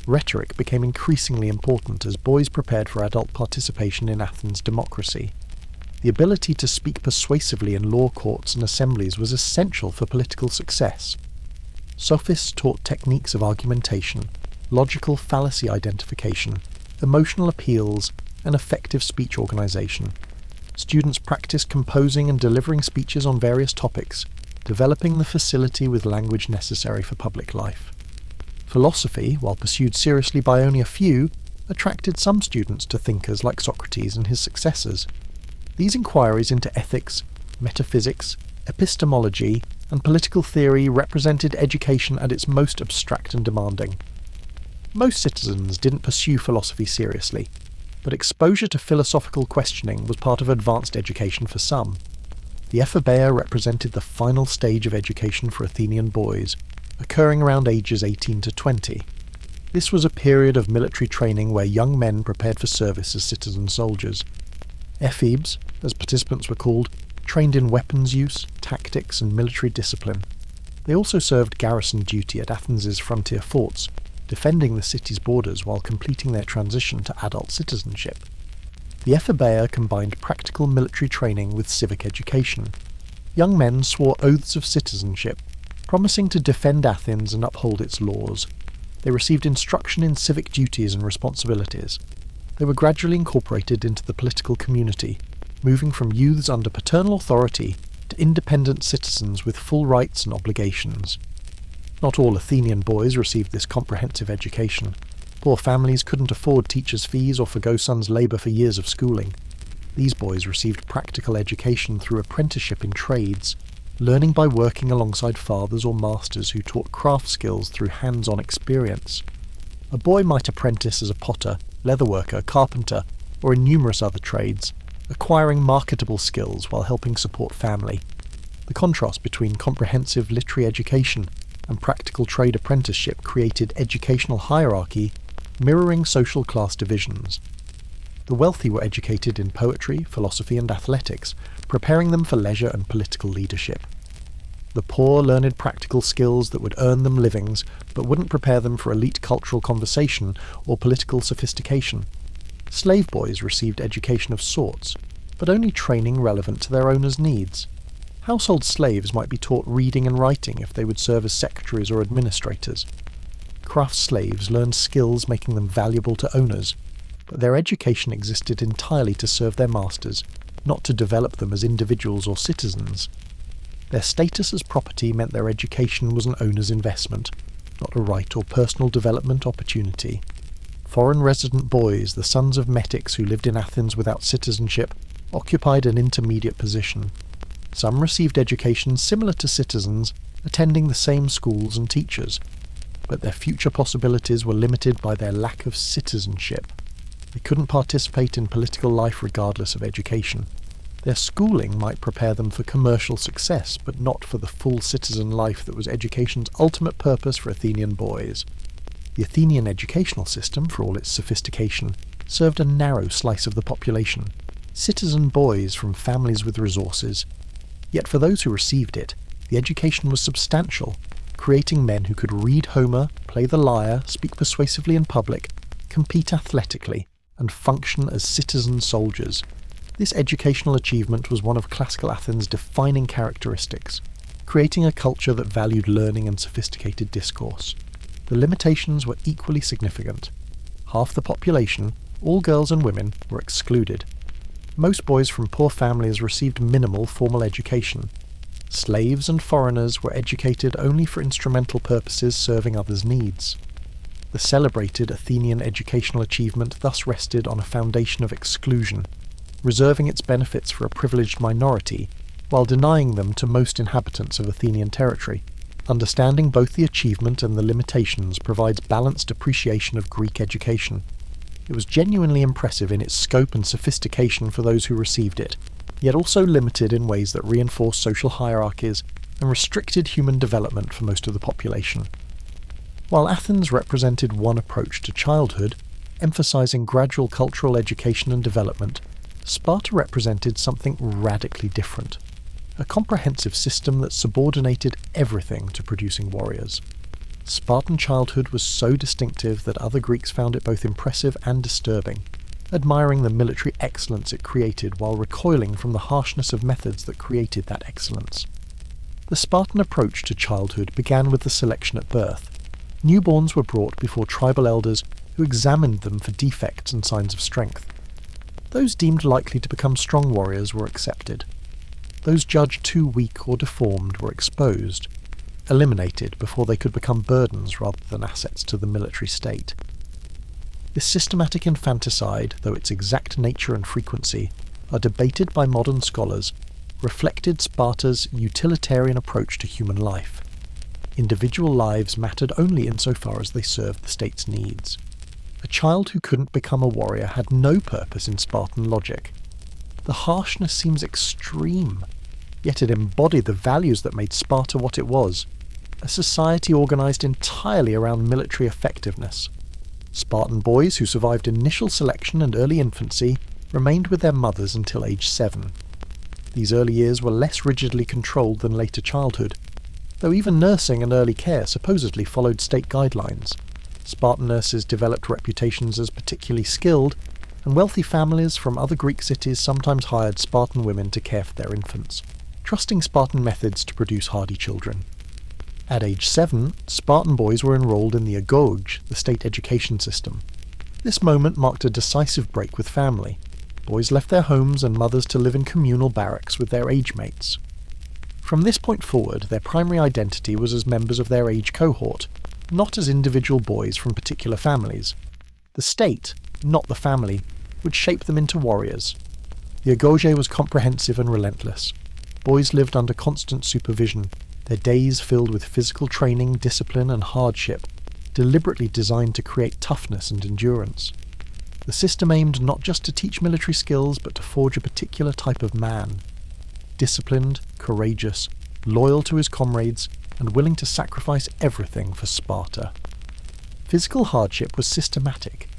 Rhetoric became increasingly important as boys prepared for adult participation in Athens' democracy. The ability to speak persuasively in law courts and assemblies was essential for political success. Sophists taught techniques of argumentation, logical fallacy identification, emotional appeals, and effective speech organisation. Students practiced composing and delivering speeches on various topics, developing the facility with language necessary for public life. Philosophy, while pursued seriously by only a few, attracted some students to thinkers like Socrates and his successors. These inquiries into ethics, metaphysics, epistemology, and political theory represented education at its most abstract and demanding. Most citizens didn't pursue philosophy seriously, but exposure to philosophical questioning was part of advanced education for some. The ephobeia represented the final stage of education for Athenian boys, occurring around ages 18 to 20. This was a period of military training where young men prepared for service as citizen soldiers. Ephebes, as participants were called, trained in weapons use, tactics, and military discipline. They also served garrison duty at Athens' frontier forts, defending the city's borders while completing their transition to adult citizenship. The ephobeia combined practical military training with civic education. Young men swore oaths of citizenship, promising to defend Athens and uphold its laws. They received instruction in civic duties and responsibilities. They were gradually incorporated into the political community, moving from youths under paternal authority to independent citizens with full rights and obligations. Not all Athenian boys received this comprehensive education. Poor families couldn't afford teachers' fees or forgo sons' labour for years of schooling. These boys received practical education through apprenticeship in trades, learning by working alongside fathers or masters who taught craft skills through hands-on experience. A boy might apprentice as a potter, leatherworker, carpenter, or in numerous other trades, acquiring marketable skills while helping support family. The contrast between comprehensive literary education and practical trade apprenticeship created educational hierarchy, mirroring social class divisions. The wealthy were educated in poetry, philosophy, and athletics, preparing them for leisure and political leadership. The poor learned practical skills that would earn them livings, but wouldn't prepare them for elite cultural conversation or political sophistication. Slave boys received education of sorts, but only training relevant to their owners' needs. Household slaves might be taught reading and writing if they would serve as secretaries or administrators. Craft slaves learned skills making them valuable to owners, but their education existed entirely to serve their masters, not to develop them as individuals or citizens. Their status as property meant their education was an owner's investment, not a right or personal development opportunity. Foreign resident boys, the sons of metics who lived in Athens without citizenship, occupied an intermediate position. Some received education similar to citizens, attending the same schools and teachers, but their future possibilities were limited by their lack of citizenship. They couldn't participate in political life regardless of education. Their schooling might prepare them for commercial success, but not for the full citizen life that was education's ultimate purpose for Athenian boys. The Athenian educational system, for all its sophistication, served a narrow slice of the population, citizen boys from families with resources. Yet for those who received it, the education was substantial, creating men who could read Homer, play the lyre, speak persuasively in public, compete athletically, and function as citizen soldiers. This educational achievement was one of classical Athens' defining characteristics, creating a culture that valued learning and sophisticated discourse. the limitations were equally significant. Half the population, all girls and women, were excluded. Most boys from poor families received minimal formal education. Slaves and foreigners were educated only for instrumental purposes serving others' needs. The celebrated Athenian educational achievement thus rested on a foundation of exclusion, reserving its benefits for a privileged minority, while denying them to most inhabitants of Athenian territory. Understanding both the achievement and the limitations provides balanced appreciation of Greek education. It was genuinely impressive in its scope and sophistication for those who received it, yet also limited in ways that reinforced social hierarchies and restricted human development for most of the population. While Athens represented one approach to childhood, emphasizing gradual cultural education and development, Sparta represented something radically different. A comprehensive system that subordinated everything to producing warriors. Spartan childhood was so distinctive that other Greeks found it both impressive and disturbing, admiring the military excellence it created while recoiling from the harshness of methods that created that excellence. The Spartan approach to childhood began with the selection at birth. Newborns were brought before tribal elders who examined them for defects and signs of strength. Those deemed likely to become strong warriors were accepted. Those judged too weak or deformed were exposed, eliminated before they could become burdens rather than assets to the military state. This systematic infanticide, though its exact nature and frequency are debated by modern scholars, reflected Sparta's utilitarian approach to human life. Individual lives mattered only insofar as they served the state's needs. A child who couldn't become a warrior had no purpose in Spartan logic. The harshness seems extreme, yet it embodied the values that made Sparta what it was, a society organised entirely around military effectiveness. Spartan boys who survived initial selection and early infancy remained with their mothers until age 7. These early years were less rigidly controlled than later childhood, though even nursing and early care supposedly followed state guidelines. Spartan nurses developed reputations as particularly skilled, and wealthy families from other Greek cities sometimes hired Spartan women to care for their infants, trusting Spartan methods to produce hardy children. At age 7, Spartan boys were enrolled in the agouge, the state education system. This moment marked a decisive break with family. Boys left their homes and mothers to live in communal barracks with their age mates. From this point forward, their primary identity was as members of their age cohort, not as individual boys from particular families. The state, not the family, would shape them into warriors. The agouge was comprehensive and relentless. Boys lived under constant supervision, their days filled with physical training, discipline and hardship, deliberately designed to create toughness and endurance. The system aimed not just to teach military skills, but to forge a particular type of man. Disciplined, courageous, loyal to his comrades, and willing to sacrifice everything for Sparta. Physical hardship was systematic.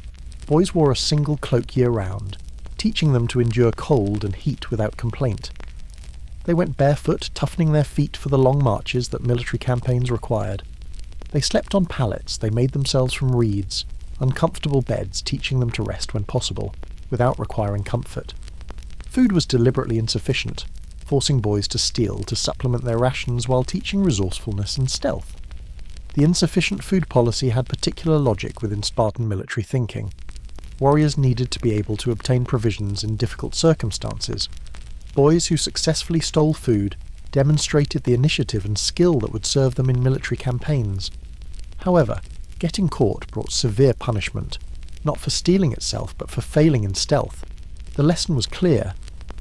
Boys wore a single cloak year-round, teaching them to endure cold and heat without complaint. They went barefoot, toughening their feet for the long marches that military campaigns required. They slept on pallets they made themselves from reeds, uncomfortable beds teaching them to rest when possible, without requiring comfort. Food was deliberately insufficient, forcing boys to steal to supplement their rations while teaching resourcefulness and stealth. The insufficient food policy had particular logic within Spartan military thinking. Warriors needed to be able to obtain provisions in difficult circumstances. Boys who successfully stole food demonstrated the initiative and skill that would serve them in military campaigns. However, getting caught brought severe punishment, not for stealing itself but for failing in stealth. The lesson was clear: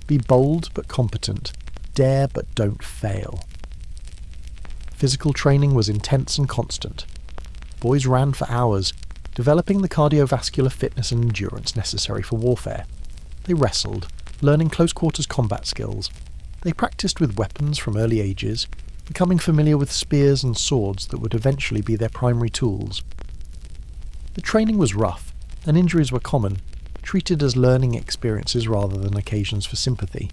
be bold but competent, dare but don't fail. Physical training was intense and constant. Boys ran for hours, developing the cardiovascular fitness and endurance necessary for warfare. They wrestled, learning close-quarters combat skills. They practiced with weapons from early ages, becoming familiar with spears and swords that would eventually be their primary tools. The training was rough, and injuries were common, treated as learning experiences rather than occasions for sympathy.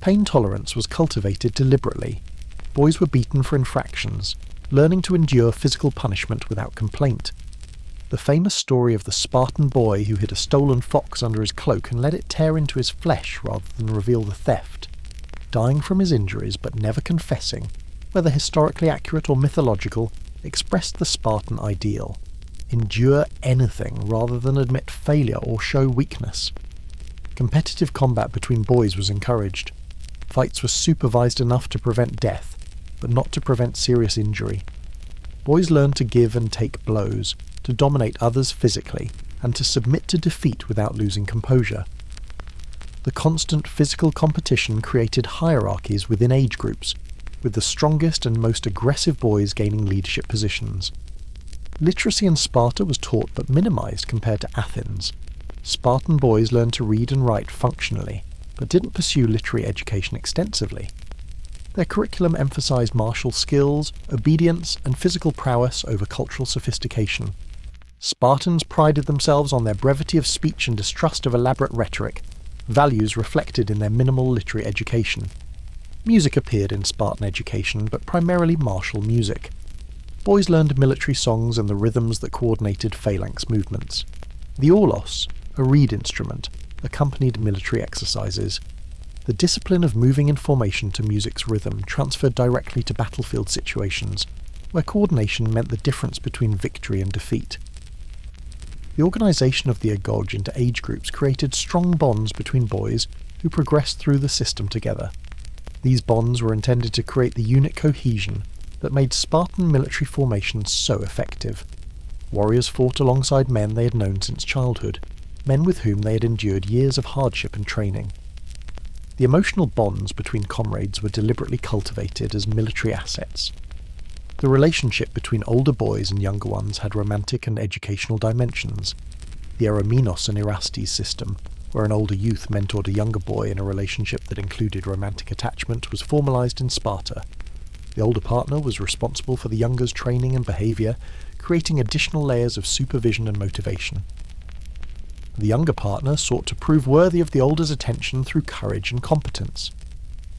Pain tolerance was cultivated deliberately. Boys were beaten for infractions, learning to endure physical punishment without complaint. The famous story of the Spartan boy who hid a stolen fox under his cloak and let it tear into his flesh rather than reveal the theft, dying from his injuries but never confessing, whether historically accurate or mythological, expressed the Spartan ideal: endure anything rather than admit failure or show weakness. Competitive combat between boys was encouraged. Fights were supervised enough to prevent death, but not to prevent serious injury. Boys learned to give and take blows, to dominate others physically, and to submit to defeat without losing composure. The constant physical competition created hierarchies within age groups, with the strongest and most aggressive boys gaining leadership positions. Literacy in Sparta was taught but minimized compared to Athens. Spartan boys learned to read and write functionally, but didn't pursue literary education extensively. Their curriculum emphasized martial skills, obedience, and physical prowess over cultural sophistication. Spartans prided themselves on their brevity of speech and distrust of elaborate rhetoric, values reflected in their minimal literary education. Music appeared in Spartan education, but primarily martial music. Boys learned military songs and the rhythms that coordinated phalanx movements. The aulos, a reed instrument, accompanied military exercises. The discipline of moving in formation to music's rhythm transferred directly to battlefield situations, where coordination meant the difference between victory and defeat. The organisation of the agog into age groups created strong bonds between boys who progressed through the system together. These bonds were intended to create the unit cohesion that made Spartan military formations so effective. Warriors fought alongside men they had known since childhood, men with whom they had endured years of hardship and training. The emotional bonds between comrades were deliberately cultivated as military assets. The relationship between older boys and younger ones had romantic and educational dimensions. The Eromenos and Erastes system, where an older youth mentored a younger boy in a relationship that included romantic attachment, was formalized in Sparta. The older partner was responsible for the younger's training and behavior, creating additional layers of supervision and motivation. The younger partner sought to prove worthy of the older's attention through courage and competence.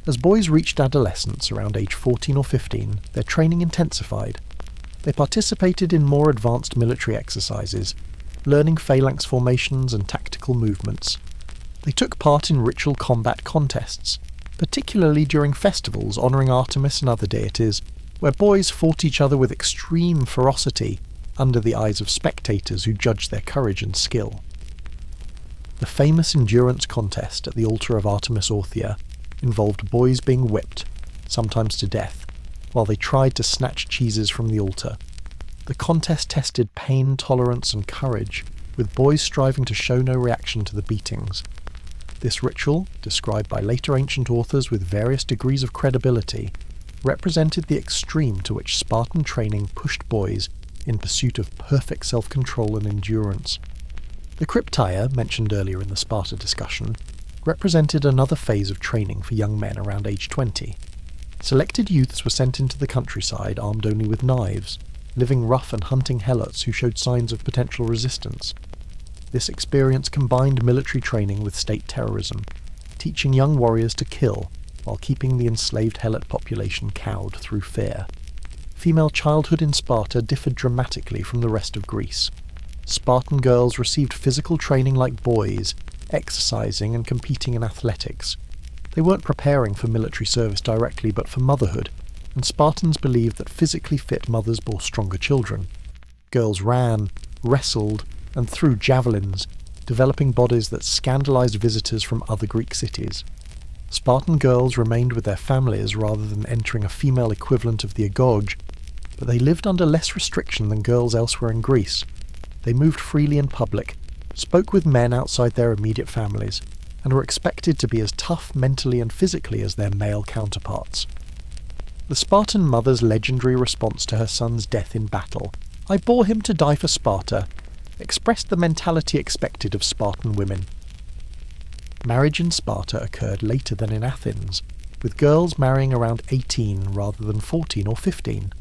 As boys reached adolescence around age 14 or 15, their training intensified. They participated in more advanced military exercises, learning phalanx formations and tactical movements. They took part in ritual combat contests, particularly during festivals honouring Artemis and other deities, where boys fought each other with extreme ferocity under the eyes of spectators who judged their courage and skill. The famous endurance contest at the altar of Artemis Orthia involved boys being whipped, sometimes to death, while they tried to snatch cheeses from the altar. The contest tested pain tolerance and courage, with boys striving to show no reaction to the beatings. This ritual, described by later ancient authors with various degrees of credibility, represented the extreme to which Spartan training pushed boys in pursuit of perfect self-control and endurance. The crypteia, mentioned earlier in the Sparta discussion, represented another phase of training for young men around age 20. Selected youths were sent into the countryside armed only with knives, living rough and hunting helots who showed signs of potential resistance. This experience combined military training with state terrorism, teaching young warriors to kill while keeping the enslaved helot population cowed through fear. Female childhood in Sparta differed dramatically from the rest of Greece. Spartan girls received physical training like boys, exercising and competing in athletics. They weren't preparing for military service directly, but for motherhood, and Spartans believed that physically fit mothers bore stronger children. Girls ran, wrestled, and threw javelins, developing bodies that scandalized visitors from other Greek cities. Spartan girls remained with their families rather than entering a female equivalent of the agog, but they lived under less restriction than girls elsewhere in Greece. They moved freely in public, spoke with men outside their immediate families, and were expected to be as tough mentally and physically as their male counterparts. The Spartan mother's legendary response to her son's death in battle, "I bore him to die for Sparta," expressed the mentality expected of Spartan women. Marriage in Sparta occurred later than in Athens, with girls marrying around 18 rather than 14 or 15.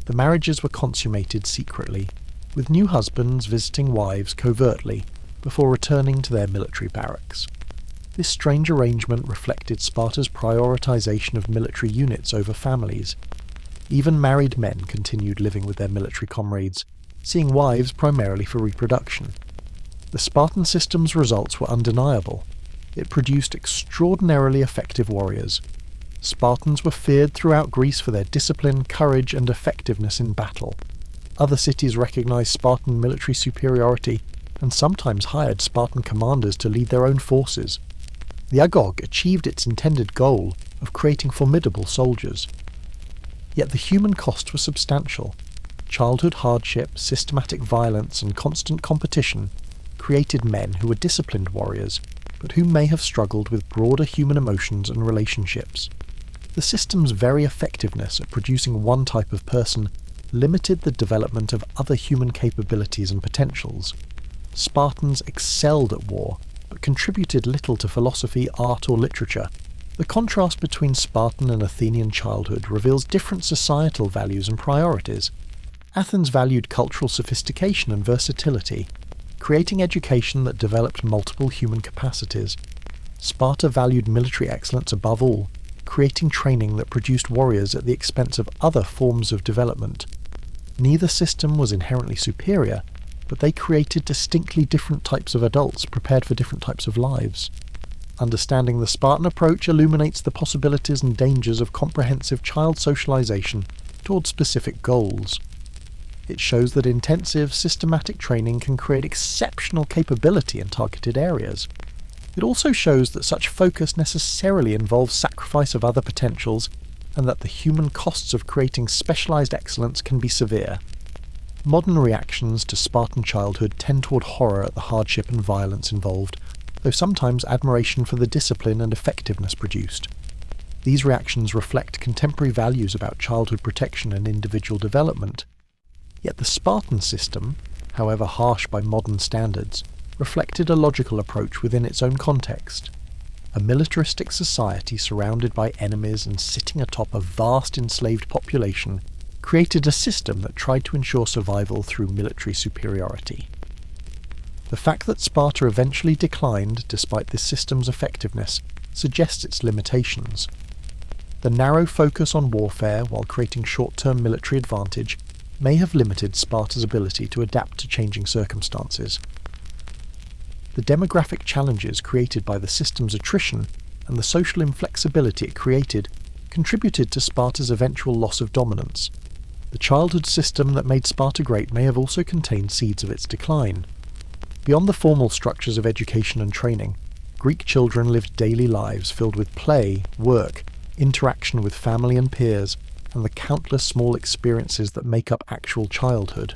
The marriages were consummated secretly, with new husbands visiting wives covertly before returning to their military barracks. This strange arrangement reflected Sparta's prioritization of military units over families. Even married men continued living with their military comrades, seeing wives primarily for reproduction. The Spartan system's results were undeniable. It produced extraordinarily effective warriors. Spartans were feared throughout Greece for their discipline, courage, and effectiveness in battle. Other cities recognized Spartan military superiority and sometimes hired Spartan commanders to lead their own forces. The agog achieved its intended goal of creating formidable soldiers. Yet the human cost was substantial. Childhood hardship, systematic violence, and constant competition created men who were disciplined warriors, but who may have struggled with broader human emotions and relationships. The system's very effectiveness at producing one type of person limited the development of other human capabilities and potentials. Spartans excelled at war, but contributed little to philosophy, art, or literature. The contrast between Spartan and Athenian childhood reveals different societal values and priorities. Athens valued cultural sophistication and versatility, creating education that developed multiple human capacities. Sparta valued military excellence above all, creating training that produced warriors at the expense of other forms of development. Neither system was inherently superior, but they created distinctly different types of adults prepared for different types of lives. Understanding the Spartan approach illuminates the possibilities and dangers of comprehensive child socialization towards specific goals. It shows that intensive, systematic training can create exceptional capability in targeted areas. It also shows that such focus necessarily involves sacrifice of other potentials, and that the human costs of creating specialized excellence can be severe. Modern reactions to Spartan childhood tend toward horror at the hardship and violence involved, though sometimes admiration for the discipline and effectiveness produced. These reactions reflect contemporary values about childhood protection and individual development. Yet the Spartan system, however harsh by modern standards, reflected a logical approach within its own context. A militaristic society surrounded by enemies and sitting atop a vast enslaved population created a system that tried to ensure survival through military superiority. The fact that Sparta eventually declined despite this system's effectiveness suggests its limitations. The narrow focus on warfare while creating short-term military advantage may have limited Sparta's ability to adapt to changing circumstances. The demographic challenges created by the system's attrition and the social inflexibility it created contributed to Sparta's eventual loss of dominance. The childhood system that made Sparta great may have also contained seeds of its decline. Beyond the formal structures of education and training, Greek children lived daily lives filled with play, work, interaction with family and peers, and the countless small experiences that make up actual childhood.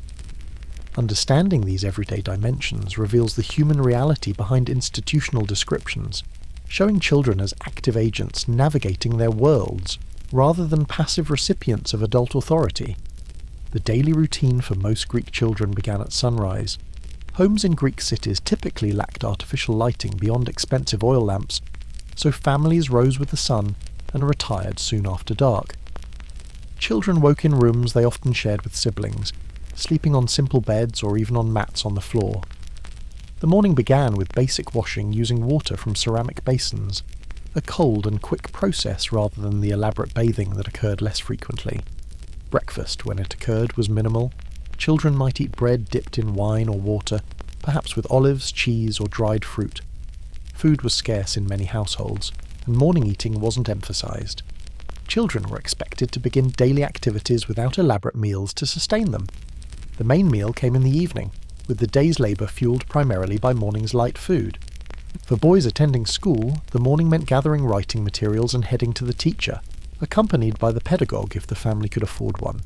Understanding these everyday dimensions reveals the human reality behind institutional descriptions, showing children as active agents navigating their worlds, rather than passive recipients of adult authority. The daily routine for most Greek children began at sunrise. Homes in Greek cities typically lacked artificial lighting beyond expensive oil lamps, so families rose with the sun and retired soon after dark. Children woke in rooms they often shared with siblings, sleeping on simple beds or even on mats on the floor. The morning began with basic washing using water from ceramic basins, a cold and quick process rather than the elaborate bathing that occurred less frequently. Breakfast, when it occurred, was minimal. Children might eat bread dipped in wine or water, perhaps with olives, cheese, or dried fruit. Food was scarce in many households, and morning eating wasn't emphasized. Children were expected to begin daily activities without elaborate meals to sustain them. The main meal came in the evening, with the day's labour fueled primarily by morning's light food. For boys attending school, the morning meant gathering writing materials and heading to the teacher, accompanied by the pedagogue if the family could afford one.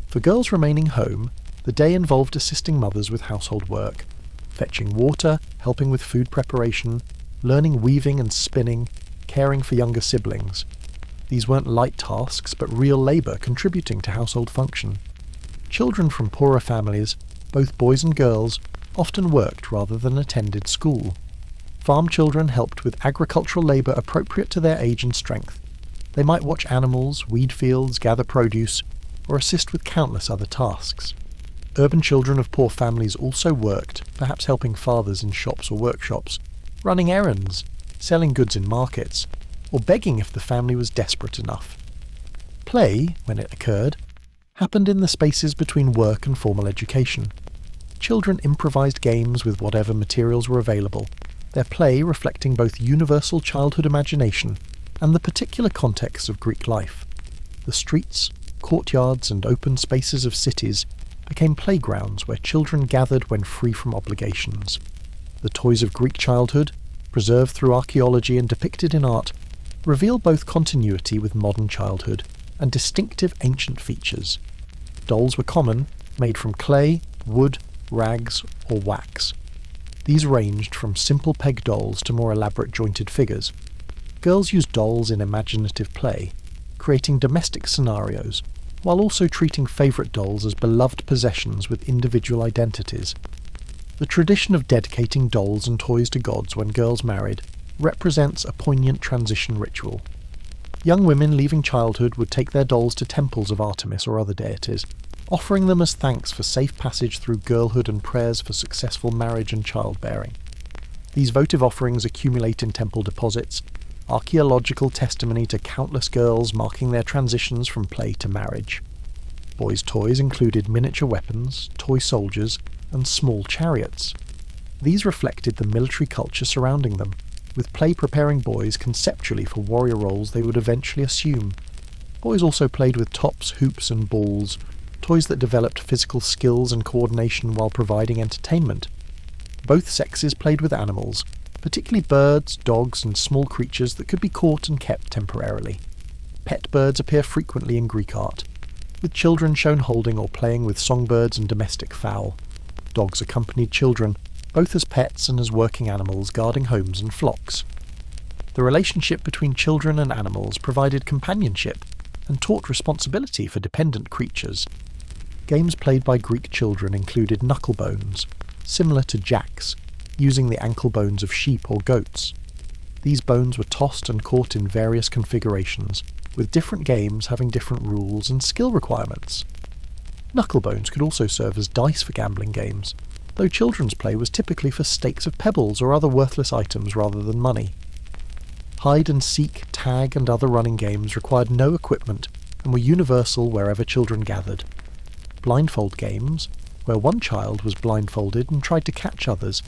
For girls remaining home, the day involved assisting mothers with household work, fetching water, helping with food preparation, learning weaving and spinning, caring for younger siblings. These weren't light tasks, but real labour contributing to household function. Children from poorer families, both boys and girls, often worked rather than attended school. Farm children helped with agricultural labour appropriate to their age and strength. They might watch animals, weed fields, gather produce, or assist with countless other tasks. Urban children of poor families also worked, perhaps helping fathers in shops or workshops, running errands, selling goods in markets, or begging if the family was desperate enough. Play, when it occurred, happened in the spaces between work and formal education. Children improvised games with whatever materials were available, their play reflecting both universal childhood imagination and the particular context of Greek life. The streets, courtyards, and open spaces of cities became playgrounds where children gathered when free from obligations. The toys of Greek childhood, preserved through archaeology and depicted in art, reveal both continuity with modern childhood and distinctive ancient features. Dolls were common, made from clay, wood, rags, or wax. These ranged from simple peg dolls to more elaborate jointed figures. Girls used dolls in imaginative play, creating domestic scenarios, while also treating favourite dolls as beloved possessions with individual identities. The tradition of dedicating dolls and toys to gods when girls married represents a poignant transition ritual. Young women leaving childhood would take their dolls to temples of Artemis or other deities, offering them as thanks for safe passage through girlhood and prayers for successful marriage and childbearing. These votive offerings accumulate in temple deposits, archaeological testimony to countless girls marking their transitions from play to marriage. Boys' toys included miniature weapons, toy soldiers, and small chariots. These reflected the military culture surrounding them, with play preparing boys conceptually for warrior roles they would eventually assume. Boys also played with tops, hoops, and balls, toys that developed physical skills and coordination while providing entertainment. Both sexes played with animals, particularly birds, dogs, and small creatures that could be caught and kept temporarily. Pet birds appear frequently in Greek art, with children shown holding or playing with songbirds and domestic fowl. Dogs accompanied children, both as pets and as working animals guarding homes and flocks. The relationship between children and animals provided companionship and taught responsibility for dependent creatures. Games played by Greek children included knucklebones, similar to jacks, using the ankle bones of sheep or goats. These bones were tossed and caught in various configurations, with different games having different rules and skill requirements. Knucklebones could also serve as dice for gambling games, though children's play was typically for stakes of pebbles or other worthless items rather than money. Hide and seek, tag, and other running games required no equipment and were universal wherever children gathered. Blindfold games, where one child was blindfolded and tried to catch others,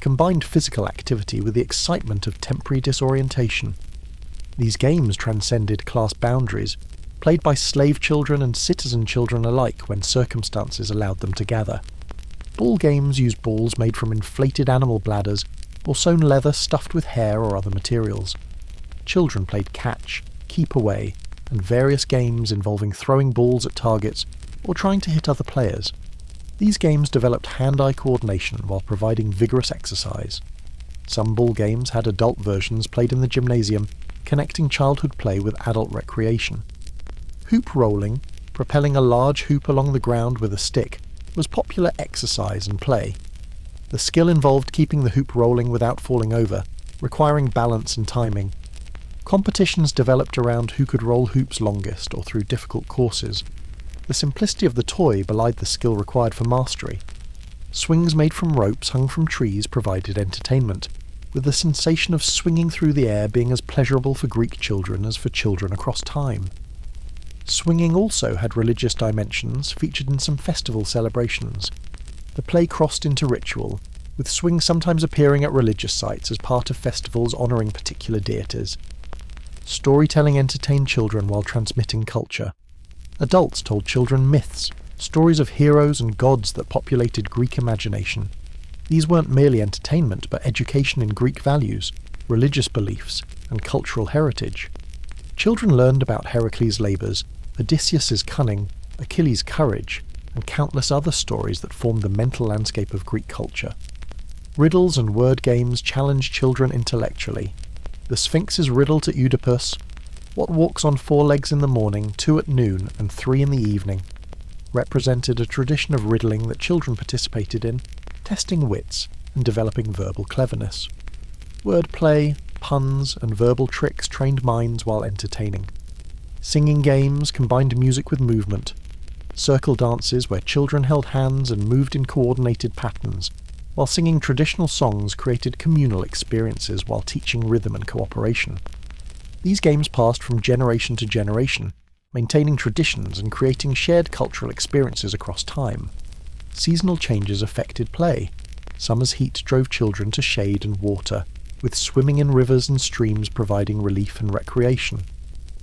combined physical activity with the excitement of temporary disorientation. These games transcended class boundaries, played by slave children and citizen children alike when circumstances allowed them to gather. Ball games used balls made from inflated animal bladders or sewn leather stuffed with hair or other materials. Children played catch, keep away, and various games involving throwing balls at targets or trying to hit other players. These games developed hand-eye coordination while providing vigorous exercise. Some ball games had adult versions played in the gymnasium, connecting childhood play with adult recreation. Hoop rolling, propelling a large hoop along the ground with a stick, was popular exercise and play. The skill involved keeping the hoop rolling without falling over, requiring balance and timing. Competitions developed around who could roll hoops longest or through difficult courses. The simplicity of the toy belied the skill required for mastery. Swings made from ropes hung from trees provided entertainment, with the sensation of swinging through the air being as pleasurable for Greek children as for children across time. Swinging also had religious dimensions featured in some festival celebrations. The play crossed into ritual, with swings sometimes appearing at religious sites as part of festivals honouring particular deities. Storytelling entertained children while transmitting culture. Adults told children myths, stories of heroes and gods that populated Greek imagination. These weren't merely entertainment, but education in Greek values, religious beliefs, and cultural heritage. Children learned about Heracles' labours, Odysseus' cunning, Achilles' courage, and countless other stories that formed the mental landscape of Greek culture. Riddles and word games challenged children intellectually. The Sphinx's riddle to Oedipus, what walks on 4 legs in the morning, 2 at noon, and 3 in the evening, represented a tradition of riddling that children participated in, testing wits and developing verbal cleverness. Wordplay, puns, and verbal tricks trained minds while entertaining. Singing games combined music with movement. Circle dances where children held hands and moved in coordinated patterns, while singing traditional songs created communal experiences while teaching rhythm and cooperation. These games passed from generation to generation, maintaining traditions and creating shared cultural experiences across time. Seasonal changes affected play. Summer's heat drove children to shade and water, with swimming in rivers and streams providing relief and recreation.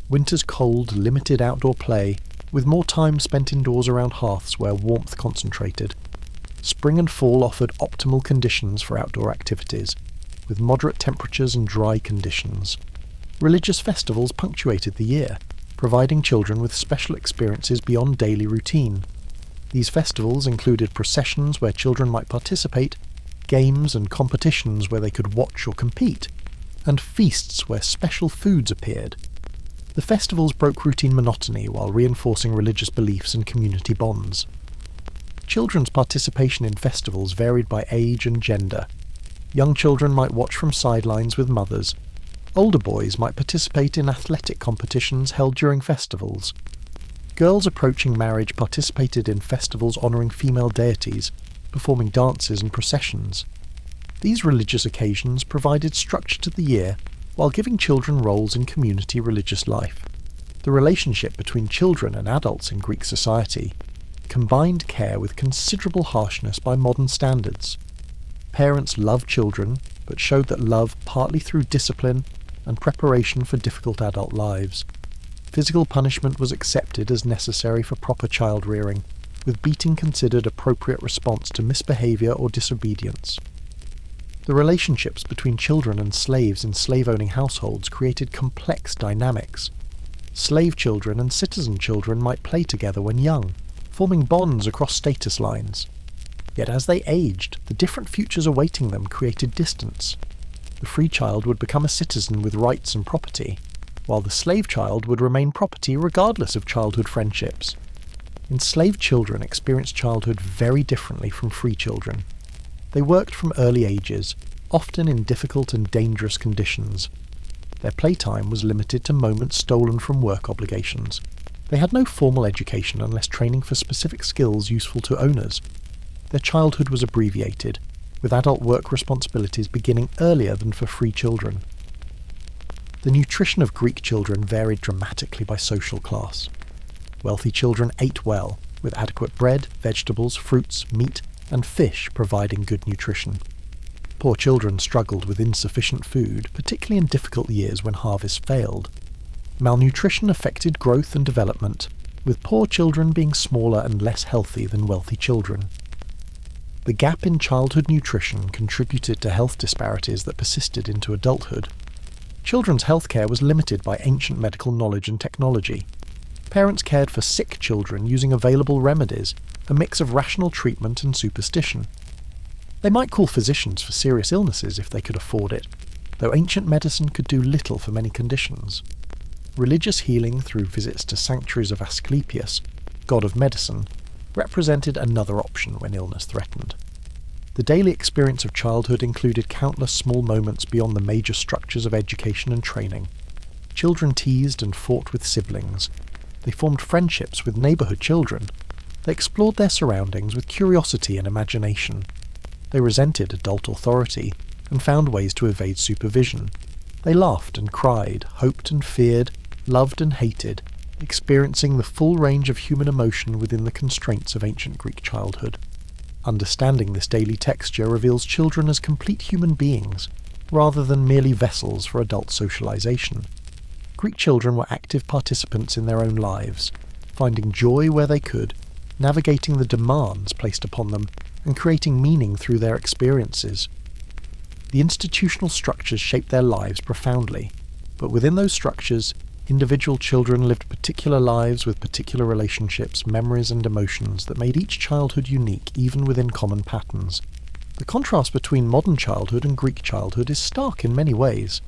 Winter's cold limited outdoor play, with more time spent indoors around hearths where warmth concentrated. Spring and fall offered optimal conditions for outdoor activities, with moderate temperatures and dry conditions. Religious festivals punctuated the year, providing children with special experiences beyond daily routine. These festivals included processions where children might participate, games and competitions where they could watch or compete, and feasts where special foods appeared. The festivals broke routine monotony while reinforcing religious beliefs and community bonds. Children's participation in festivals varied by age and gender. Young children might watch from sidelines with mothers. Older boys might participate in athletic competitions held during festivals. Girls approaching marriage participated in festivals honouring female deities, performing dances and processions. These religious occasions provided structure to the year while giving children roles in community religious life. The relationship between children and adults in Greek society combined care with considerable harshness by modern standards. Parents loved children, but showed that love partly through discipline and preparation for difficult adult lives. Physical punishment was accepted as necessary for proper child rearing, with beating considered appropriate response to misbehaviour or disobedience. The relationships between children and slaves in slave-owning households created complex dynamics. Slave children and citizen children might play together when young, forming bonds across status lines. Yet as they aged, the different futures awaiting them created distance. The free child would become a citizen with rights and property, while the slave child would remain property regardless of childhood friendships. Enslaved children experienced childhood very differently from free children. They worked from early ages, often in difficult and dangerous conditions. Their playtime was limited to moments stolen from work obligations. They had no formal education unless training for specific skills useful to owners. Their childhood was abbreviated, with adult work responsibilities beginning earlier than for free children. The nutrition of Greek children varied dramatically by social class. Wealthy children ate well, with adequate bread, vegetables, fruits, meat, and fish providing good nutrition. Poor children struggled with insufficient food, particularly in difficult years when harvests failed. Malnutrition affected growth and development, with poor children being smaller and less healthy than wealthy children. The gap in childhood nutrition contributed to health disparities that persisted into adulthood. Children's healthcare was limited by ancient medical knowledge and technology. Parents cared for sick children using available remedies, a mix of rational treatment and superstition. They might call physicians for serious illnesses if they could afford it, though ancient medicine could do little for many conditions. Religious healing through visits to sanctuaries of Asclepius, god of medicine, represented another option when illness threatened. The daily experience of childhood included countless small moments beyond the major structures of education and training. Children teased and fought with siblings. They formed friendships with neighbourhood children. They explored their surroundings with curiosity and imagination. They resented adult authority and found ways to evade supervision. They laughed and cried, hoped and feared, loved and hated, experiencing the full range of human emotion within the constraints of ancient Greek childhood. Understanding this daily texture reveals children as complete human beings, rather than merely vessels for adult socialization. Greek children were active participants in their own lives, finding joy where they could, navigating the demands placed upon them, and creating meaning through their experiences. The institutional structures shaped their lives profoundly, but within those structures, individual children lived particular lives with particular relationships, memories and emotions that made each childhood unique even within common patterns. The contrast between modern childhood and Greek childhood is stark in many ways.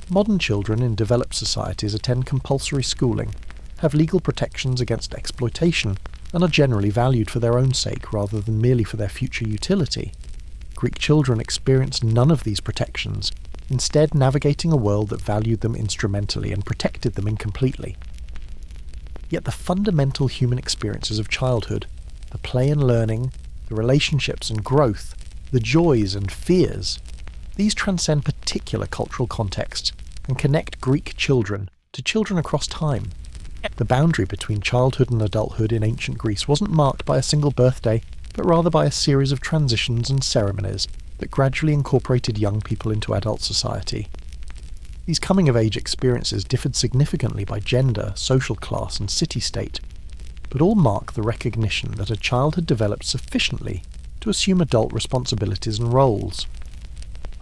Modern children in developed societies attend compulsory schooling, have legal protections against exploitation, and are generally valued for their own sake rather than merely for their future utility. Greek children experienced none of these protections, instead navigating a world that valued them instrumentally and protected them incompletely. Yet the fundamental human experiences of childhood, the play and learning, the relationships and growth, the joys and fears, these transcend particular cultural contexts and connect Greek children to children across time. The boundary between childhood and adulthood in ancient Greece wasn't marked by a single birthday, but rather by a series of transitions and ceremonies that gradually incorporated young people into adult society. These coming-of-age experiences differed significantly by gender, social class, and city-state, but all mark the recognition that a child had developed sufficiently to assume adult responsibilities and roles.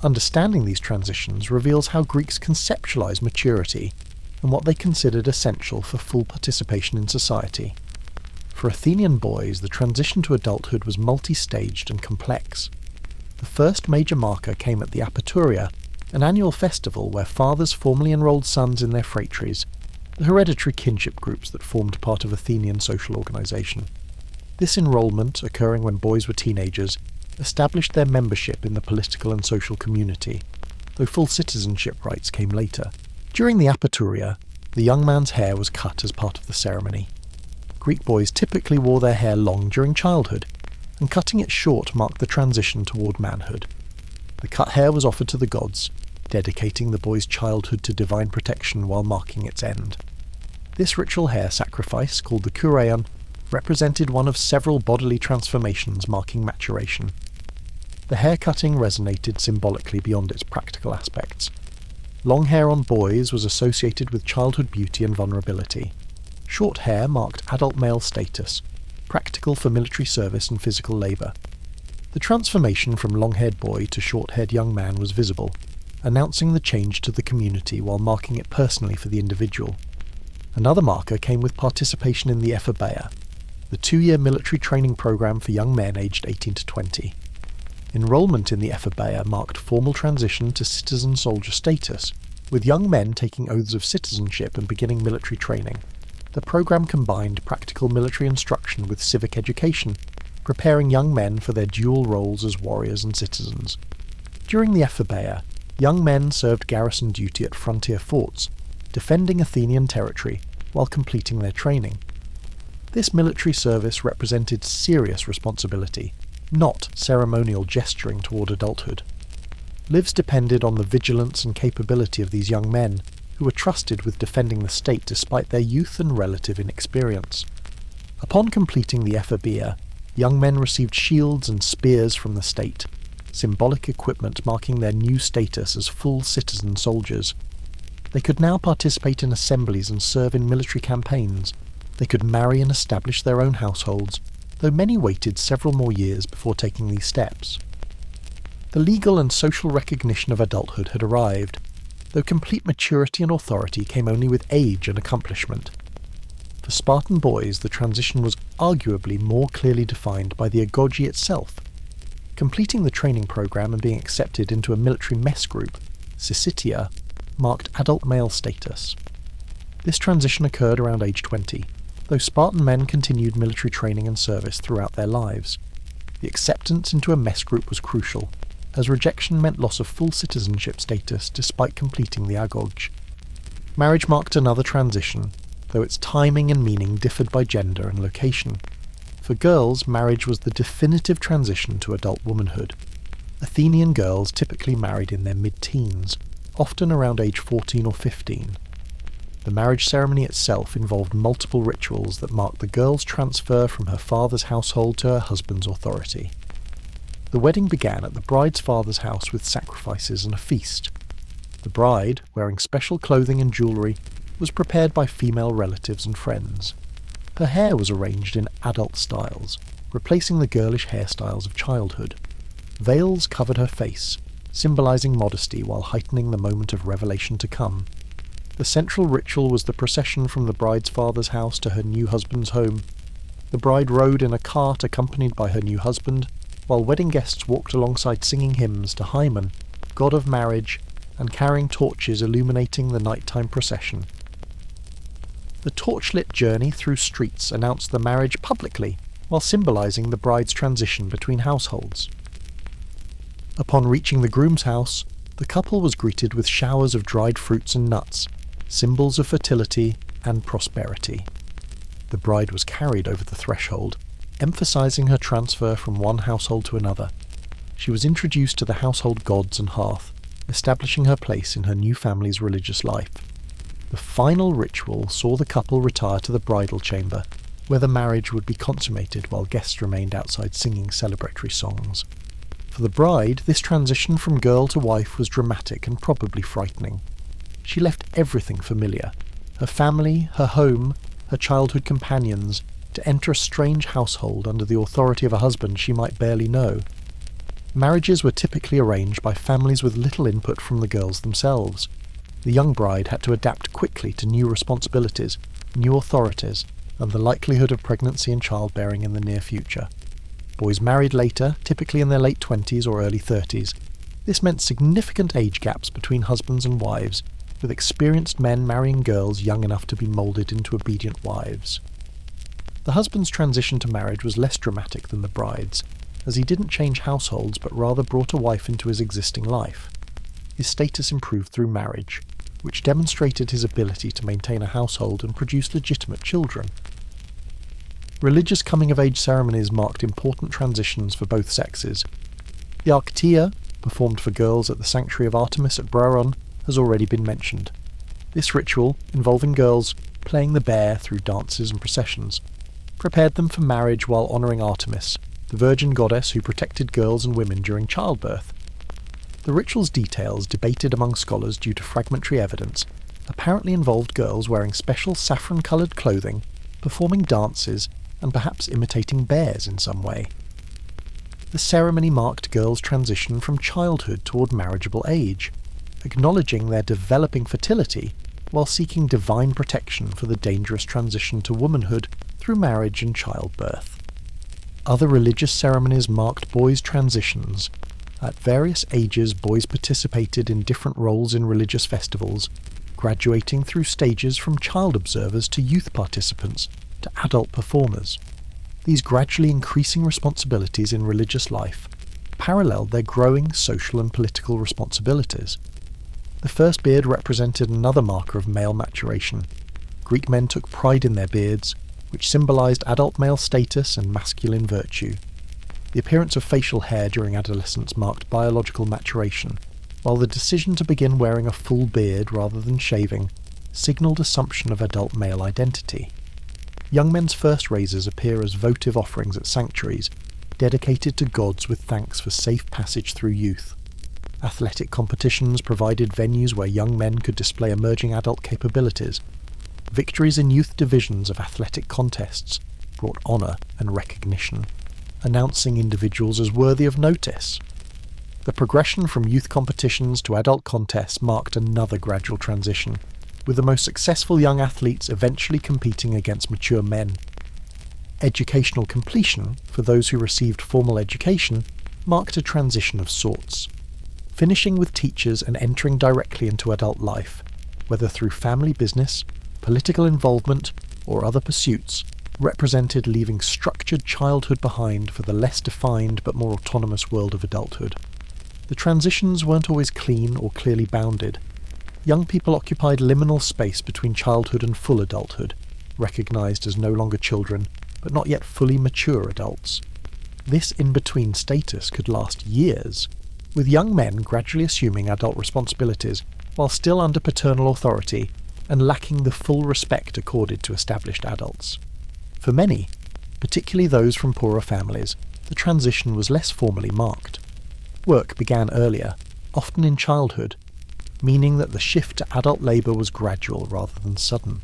Understanding these transitions reveals how Greeks conceptualized maturity and what they considered essential for full participation in society. For Athenian boys, the transition to adulthood was multi-staged and complex. The first major marker came at the Apaturia, an annual festival where fathers formally enrolled sons in their phratries, the hereditary kinship groups that formed part of Athenian social organisation. This enrolment, occurring when boys were teenagers, established their membership in the political and social community, though full citizenship rights came later. During the Apaturia, the young man's hair was cut as part of the ceremony. Greek boys typically wore their hair long during childhood, and cutting it short marked the transition toward manhood. The cut hair was offered to the gods, dedicating the boy's childhood to divine protection while marking its end. This ritual hair sacrifice, called the kureion, represented one of several bodily transformations marking maturation. The hair cutting resonated symbolically beyond its practical aspects. Long hair on boys was associated with childhood beauty and vulnerability. Short hair marked adult male status, practical for military service and physical labour. The transformation from long-haired boy to short-haired young man was visible, announcing the change to the community while marking it personally for the individual. Another marker came with participation in the Ephobeia, the 2-year military training program for young men aged 18 to 20. Enrollment in the Ephobeia marked formal transition to citizen soldier status, with young men taking oaths of citizenship and beginning military training. The program combined practical military instruction with civic education, preparing young men for their dual roles as warriors and citizens. During the Ephobeia, young men served garrison duty at frontier forts, defending Athenian territory while completing their training. This military service represented serious responsibility, not ceremonial gesturing toward adulthood. Lives depended on the vigilance and capability of these young men, who were trusted with defending the state despite their youth and relative inexperience. Upon completing the Ephobeia, young men received shields and spears from the state, symbolic equipment marking their new status as full citizen soldiers. They could now participate in assemblies and serve in military campaigns. They could marry and establish their own households, though many waited several more years before taking these steps. The legal and social recognition of adulthood had arrived, though complete maturity and authority came only with age and accomplishment. For Spartan boys, the transition was arguably more clearly defined by the agoge itself. Completing the training program and being accepted into a military mess group, syssitia, marked adult male status. This transition occurred around age 20, though Spartan men continued military training and service throughout their lives. The acceptance into a mess group was crucial, as rejection meant loss of full citizenship status despite completing the agoge. Marriage marked another transition, though its timing and meaning differed by gender and location. For girls, marriage was the definitive transition to adult womanhood. Athenian girls typically married in their mid-teens, often around age 14 or 15. The marriage ceremony itself involved multiple rituals that marked the girl's transfer from her father's household to her husband's authority. The wedding began at the bride's father's house with sacrifices and a feast. The bride, wearing special clothing and jewellery, was prepared by female relatives and friends. Her hair was arranged in adult styles, replacing the girlish hairstyles of childhood. Veils covered her face, symbolising modesty while heightening the moment of revelation to come. The central ritual was the procession from the bride's father's house to her new husband's home. The bride rode in a cart accompanied by her new husband, while wedding guests walked alongside singing hymns to Hymen, god of marriage, and carrying torches illuminating the nighttime procession. The torchlit journey through streets announced the marriage publicly, while symbolising the bride's transition between households. Upon reaching the groom's house, the couple was greeted with showers of dried fruits and nuts, symbols of fertility and prosperity. The bride was carried over the threshold, emphasising her transfer from one household to another. She was introduced to the household gods and hearth, establishing her place in her new family's religious life. The final ritual saw the couple retire to the bridal chamber, where the marriage would be consummated while guests remained outside singing celebratory songs. For the bride, this transition from girl to wife was dramatic and probably frightening. She left everything familiar, her family, her home, her childhood companions, to enter a strange household under the authority of a husband she might barely know. Marriages were typically arranged by families with little input from the girls themselves. The young bride had to adapt quickly to new responsibilities, new authorities, and the likelihood of pregnancy and childbearing in the near future. Boys married later, typically in their late 20s or early 30s. This meant significant age gaps between husbands and wives, with experienced men marrying girls young enough to be moulded into obedient wives. The husband's transition to marriage was less dramatic than the bride's, as he didn't change households but rather brought a wife into his existing life. His status improved through marriage, which demonstrated his ability to maintain a household and produce legitimate children. Religious coming-of-age ceremonies marked important transitions for both sexes. The Arctia, performed for girls at the sanctuary of Artemis at Brauron, has already been mentioned. This ritual, involving girls playing the bear through dances and processions, prepared them for marriage while honouring Artemis, the virgin goddess who protected girls and women during childbirth. The ritual's details, debated among scholars due to fragmentary evidence, apparently involved girls wearing special saffron-coloured clothing, performing dances, and perhaps imitating bears in some way. The ceremony marked girls' transition from childhood toward marriageable age, acknowledging their developing fertility while seeking divine protection for the dangerous transition to womanhood through marriage and childbirth. Other religious ceremonies marked boys' transitions. At various ages, boys participated in different roles in religious festivals, graduating through stages from child observers to youth participants to adult performers. These gradually increasing responsibilities in religious life paralleled their growing social and political responsibilities. The first beard represented another marker of male maturation. Greek men took pride in their beards, which symbolised adult male status and masculine virtue. The appearance of facial hair during adolescence marked biological maturation, while the decision to begin wearing a full beard rather than shaving signalled assumption of adult male identity. Young men's first razors appear as votive offerings at sanctuaries, dedicated to gods with thanks for safe passage through youth. Athletic competitions provided venues where young men could display emerging adult capabilities. Victories in youth divisions of athletic contests brought honour and recognition, announcing individuals as worthy of notice. The progression from youth competitions to adult contests marked another gradual transition, with the most successful young athletes eventually competing against mature men. Educational completion, for those who received formal education, marked a transition of sorts. Finishing with teachers and entering directly into adult life, whether through family business, political involvement, or other pursuits, represented leaving structured childhood behind for the less defined but more autonomous world of adulthood. The transitions weren't always clean or clearly bounded. Young people occupied liminal space between childhood and full adulthood, recognised as no longer children, but not yet fully mature adults. This in-between status could last years, with young men gradually assuming adult responsibilities while still under paternal authority and lacking the full respect accorded to established adults. For many, particularly those from poorer families, the transition was less formally marked. Work began earlier, often in childhood, meaning that the shift to adult labour was gradual rather than sudden.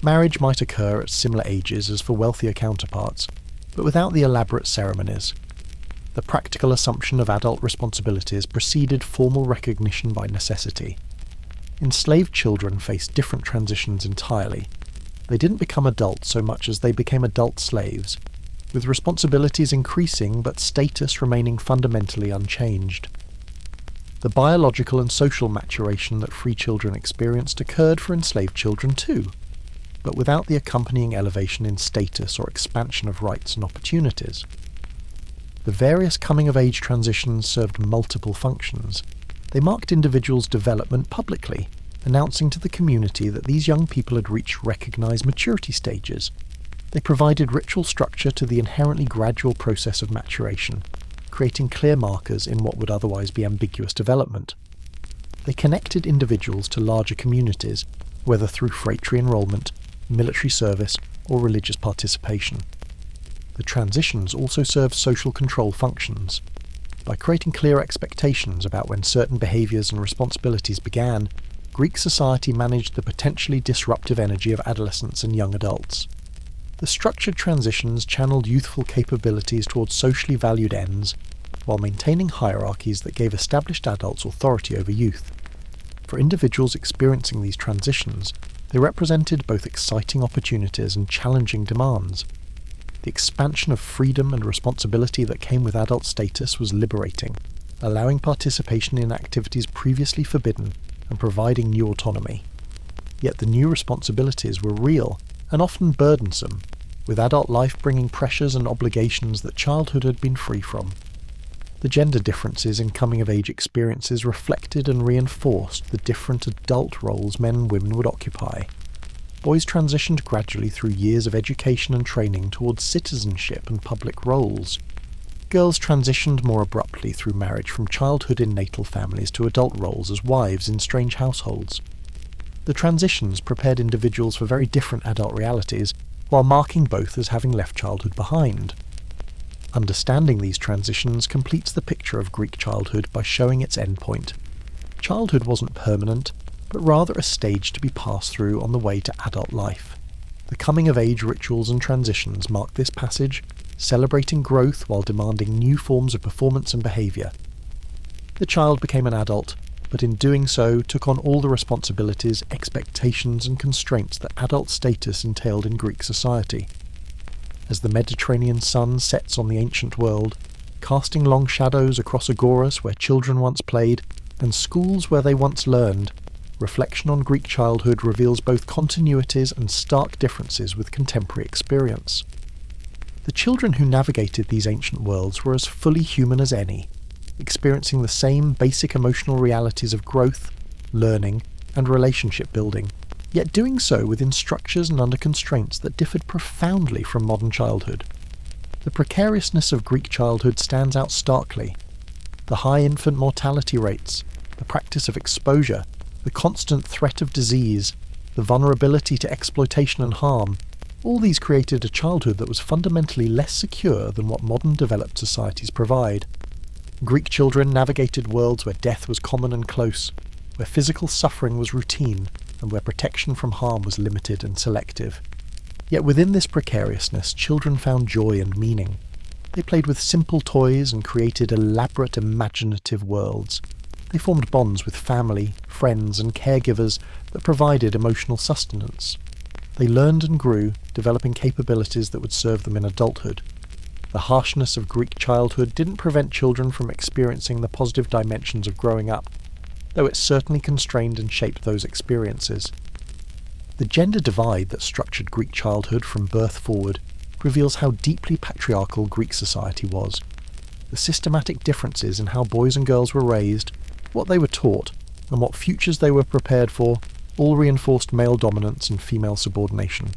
Marriage might occur at similar ages as for wealthier counterparts, but without the elaborate ceremonies. The practical assumption of adult responsibilities preceded formal recognition by necessity. Enslaved children faced different transitions entirely. They didn't become adults so much as they became adult slaves, with responsibilities increasing but status remaining fundamentally unchanged. The biological and social maturation that free children experienced occurred for enslaved children too, but without the accompanying elevation in status or expansion of rights and opportunities. The various coming-of-age transitions served multiple functions. They marked individuals' development publicly, announcing to the community that these young people had reached recognised maturity stages. They provided ritual structure to the inherently gradual process of maturation, creating clear markers in what would otherwise be ambiguous development. They connected individuals to larger communities, whether through phratry enrolment, military service, or religious participation. The transitions also served social control functions. By creating clear expectations about when certain behaviours and responsibilities began, Greek society managed the potentially disruptive energy of adolescents and young adults. The structured transitions channeled youthful capabilities towards socially valued ends, while maintaining hierarchies that gave established adults authority over youth. For individuals experiencing these transitions, they represented both exciting opportunities and challenging demands. The expansion of freedom and responsibility that came with adult status was liberating, allowing participation in activities previously forbidden and providing new autonomy. Yet the new responsibilities were real and often burdensome, with adult life bringing pressures and obligations that childhood had been free from. The gender differences in coming-of-age experiences reflected and reinforced the different adult roles men and women would occupy. Boys transitioned gradually through years of education and training towards citizenship and public roles. Girls transitioned more abruptly through marriage from childhood in natal families to adult roles as wives in strange households. The transitions prepared individuals for very different adult realities, while marking both as having left childhood behind. Understanding these transitions completes the picture of Greek childhood by showing its endpoint. Childhood wasn't permanent, but rather a stage to be passed through on the way to adult life. The coming-of-age rituals and transitions mark this passage, celebrating growth while demanding new forms of performance and behaviour. The child became an adult, but in doing so took on all the responsibilities, expectations and constraints that adult status entailed in Greek society. As the Mediterranean sun sets on the ancient world, casting long shadows across agoras where children once played, and schools where they once learned, reflection on Greek childhood reveals both continuities and stark differences with contemporary experience. The children who navigated these ancient worlds were as fully human as any, experiencing the same basic emotional realities of growth, learning, and relationship building, yet doing so within structures and under constraints that differed profoundly from modern childhood. The precariousness of Greek childhood stands out starkly. The high infant mortality rates, the practice of exposure, the constant threat of disease, the vulnerability to exploitation and harm, all these created a childhood that was fundamentally less secure than what modern developed societies provide. Greek children navigated worlds where death was common and close, where physical suffering was routine, and where protection from harm was limited and selective. Yet within this precariousness, children found joy and meaning. They played with simple toys and created elaborate imaginative worlds. They formed bonds with family, friends, and caregivers that provided emotional sustenance. They learned and grew, developing capabilities that would serve them in adulthood. The harshness of Greek childhood didn't prevent children from experiencing the positive dimensions of growing up, though it certainly constrained and shaped those experiences. The gender divide that structured Greek childhood from birth forward reveals how deeply patriarchal Greek society was. The systematic differences in how boys and girls were raised, what they were taught, and what futures they were prepared for, all reinforced male dominance and female subordination.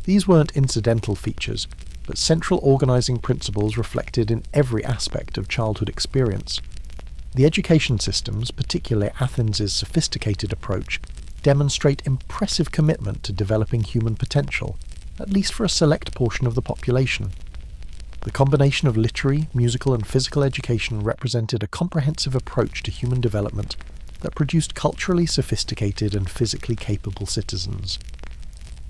These weren't incidental features, but central organising principles reflected in every aspect of childhood experience. The education systems, particularly Athens' sophisticated approach, demonstrate impressive commitment to developing human potential, at least for a select portion of the population. The combination of literary, musical and physical education represented a comprehensive approach to human development that produced culturally sophisticated and physically capable citizens.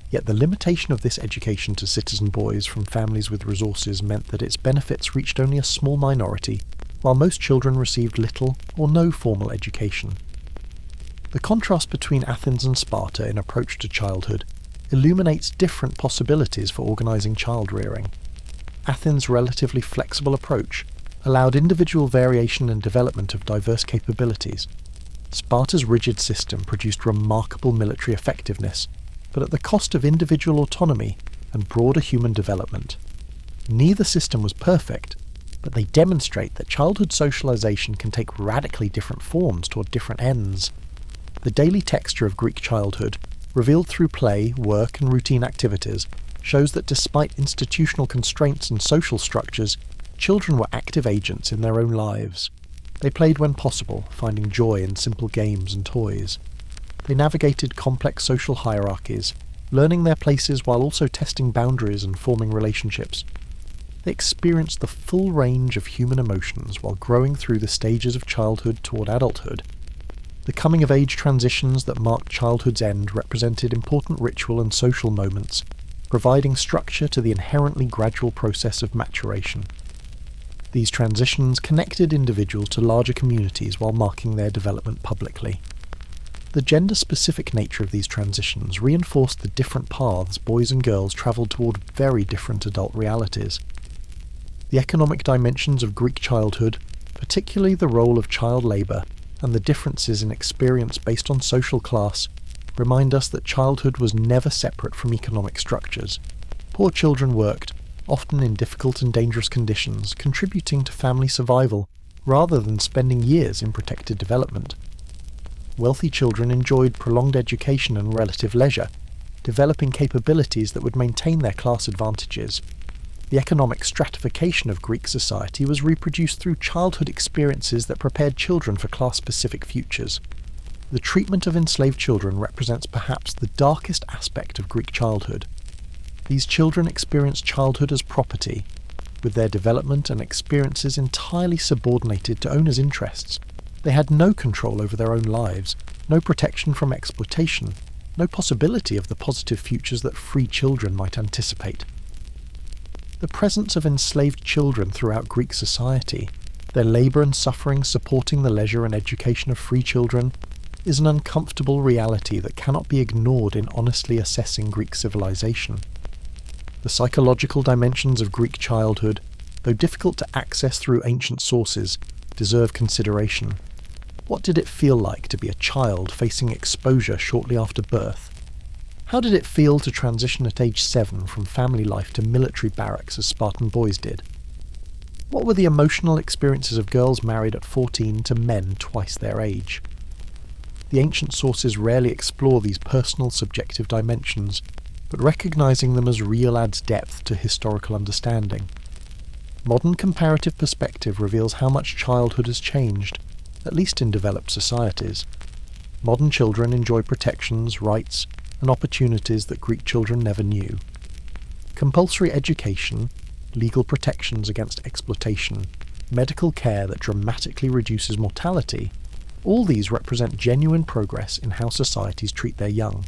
Yet the limitation of this education to citizen boys from families with resources meant that its benefits reached only a small minority, while most children received little or no formal education. The contrast between Athens and Sparta in approach to childhood illuminates different possibilities for organising child-rearing. Athens' relatively flexible approach allowed individual variation and development of diverse capabilities. Sparta's rigid system produced remarkable military effectiveness, but at the cost of individual autonomy and broader human development. Neither system was perfect, but they demonstrate that childhood socialization can take radically different forms toward different ends. The daily texture of Greek childhood, revealed through play, work and routine activities, shows that despite institutional constraints and social structures, children were active agents in their own lives. They played when possible, finding joy in simple games and toys. They navigated complex social hierarchies, learning their places while also testing boundaries and forming relationships. They experienced the full range of human emotions while growing through the stages of childhood toward adulthood. The coming-of-age transitions that marked childhood's end represented important ritual and social moments, providing structure to the inherently gradual process of maturation. These transitions connected individuals to larger communities while marking their development publicly. The gender-specific nature of these transitions reinforced the different paths boys and girls travelled toward very different adult realities. The economic dimensions of Greek childhood, particularly the role of child labour and the differences in experience based on social class, remind us that childhood was never separate from economic structures. Poor children worked, often in difficult and dangerous conditions, contributing to family survival rather than spending years in protected development. Wealthy children enjoyed prolonged education and relative leisure, developing capabilities that would maintain their class advantages. The economic stratification of Greek society was reproduced through childhood experiences that prepared children for class-specific futures. The treatment of enslaved children represents perhaps the darkest aspect of Greek childhood. These children experienced childhood as property, with their development and experiences entirely subordinated to owners' interests. They had no control over their own lives, no protection from exploitation, no possibility of the positive futures that free children might anticipate. The presence of enslaved children throughout Greek society, their labour and suffering supporting the leisure and education of free children, is an uncomfortable reality that cannot be ignored in honestly assessing Greek civilization. The psychological dimensions of Greek childhood, though difficult to access through ancient sources, deserve consideration. What did it feel like to be a child facing exposure shortly after birth? How did it feel to transition at age 7 from family life to military barracks as Spartan boys did? What were the emotional experiences of girls married at 14 to men twice their age? The ancient sources rarely explore these personal subjective dimensions, but recognizing them as real adds depth to historical understanding. Modern comparative perspective reveals how much childhood has changed, at least in developed societies. Modern children enjoy protections, rights, and opportunities that Greek children never knew. Compulsory education, legal protections against exploitation, medical care that dramatically reduces mortality, all these represent genuine progress in how societies treat their young.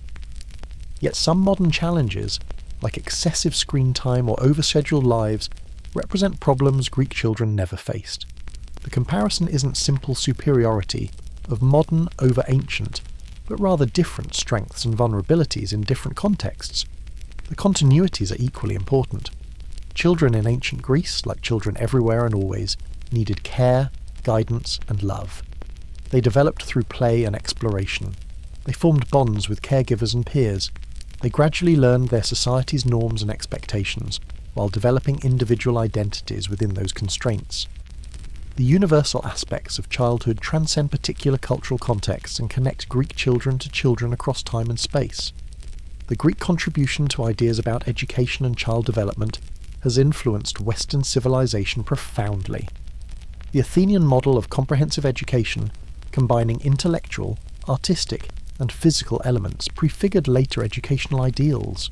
Yet some modern challenges, like excessive screen time or overscheduled lives, represent problems Greek children never faced. The comparison isn't simple superiority of modern over ancient, but rather different strengths and vulnerabilities in different contexts. The continuities are equally important. Children in ancient Greece, like children everywhere and always, needed care, guidance, and love. They developed through play and exploration. They formed bonds with caregivers and peers. They gradually learned their society's norms and expectations, while developing individual identities within those constraints. The universal aspects of childhood transcend particular cultural contexts and connect Greek children to children across time and space. The Greek contribution to ideas about education and child development has influenced Western civilization profoundly. The Athenian model of comprehensive education, combining intellectual, artistic, and physical elements, prefigured later educational ideals.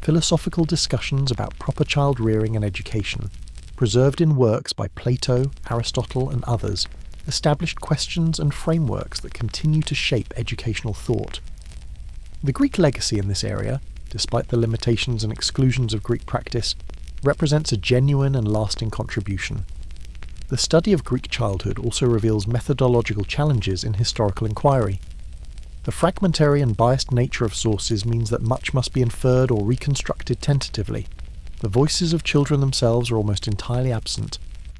Philosophical discussions about proper child rearing and education, preserved in works by Plato, Aristotle, and others, established questions and frameworks that continue to shape educational thought. The Greek legacy in this area, despite the limitations and exclusions of Greek practice, represents a genuine and lasting contribution. The study of Greek childhood also reveals methodological challenges in historical inquiry. The fragmentary and biased nature of sources means that much must be inferred or reconstructed tentatively. The voices of children themselves are almost entirely absent,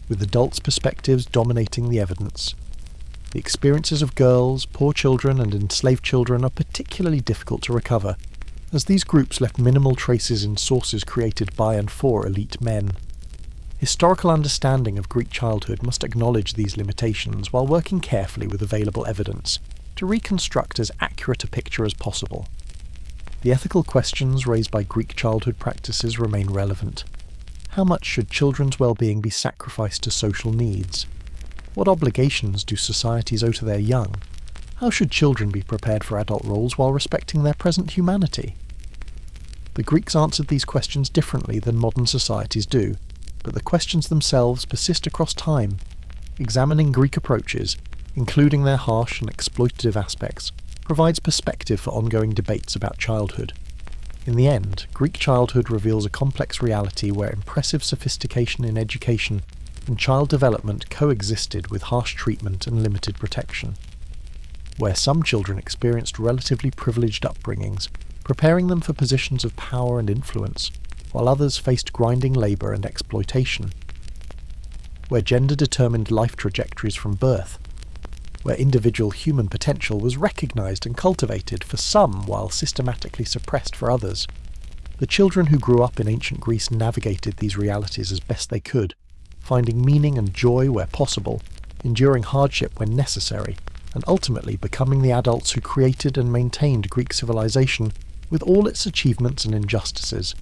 with adults' perspectives dominating the evidence. The experiences of girls, poor children, and enslaved children are particularly difficult to recover, as these groups left minimal traces in sources created by and for elite men. Historical understanding of Greek childhood must acknowledge these limitations while working carefully with available evidence to reconstruct as accurate a picture as possible. The ethical questions raised by Greek childhood practices remain relevant. How much should children's well-being be sacrificed to social needs? What obligations do societies owe to their young? How should children be prepared for adult roles while respecting their present humanity? The Greeks answered these questions differently than modern societies do, but the questions themselves persist across time. Examining Greek approaches, including their harsh and exploitative aspects, provides perspective for ongoing debates about childhood. In the end, Greek childhood reveals a complex reality where impressive sophistication in education and child development coexisted with harsh treatment and limited protection. Where some children experienced relatively privileged upbringings, preparing them for positions of power and influence, while others faced grinding labour and exploitation. Where gender determined life trajectories from birth, where individual human potential was recognised and cultivated for some while systematically suppressed for others. The children who grew up in ancient Greece navigated these realities as best they could, finding meaning and joy where possible, enduring hardship when necessary, and ultimately becoming the adults who created and maintained Greek civilization with all its achievements and injustices.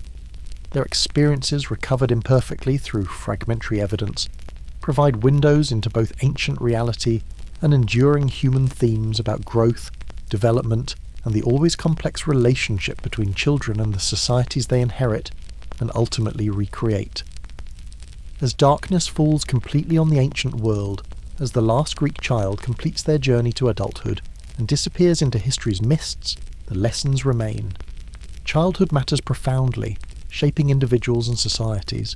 Their experiences, recovered imperfectly through fragmentary evidence, provide windows into both ancient reality and enduring human themes about growth, development, and the always complex relationship between children and the societies they inherit and ultimately recreate. As darkness falls completely on the ancient world, as the last Greek child completes their journey to adulthood and disappears into history's mists, the lessons remain. Childhood matters profoundly, shaping individuals and societies.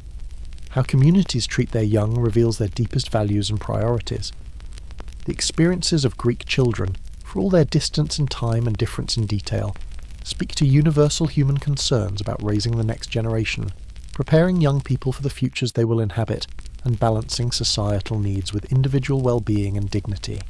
How communities treat their young reveals their deepest values and priorities. The experiences of Greek children, for all their distance in time and difference in detail, speak to universal human concerns about raising the next generation, preparing young people for the futures they will inhabit, and balancing societal needs with individual well-being and dignity.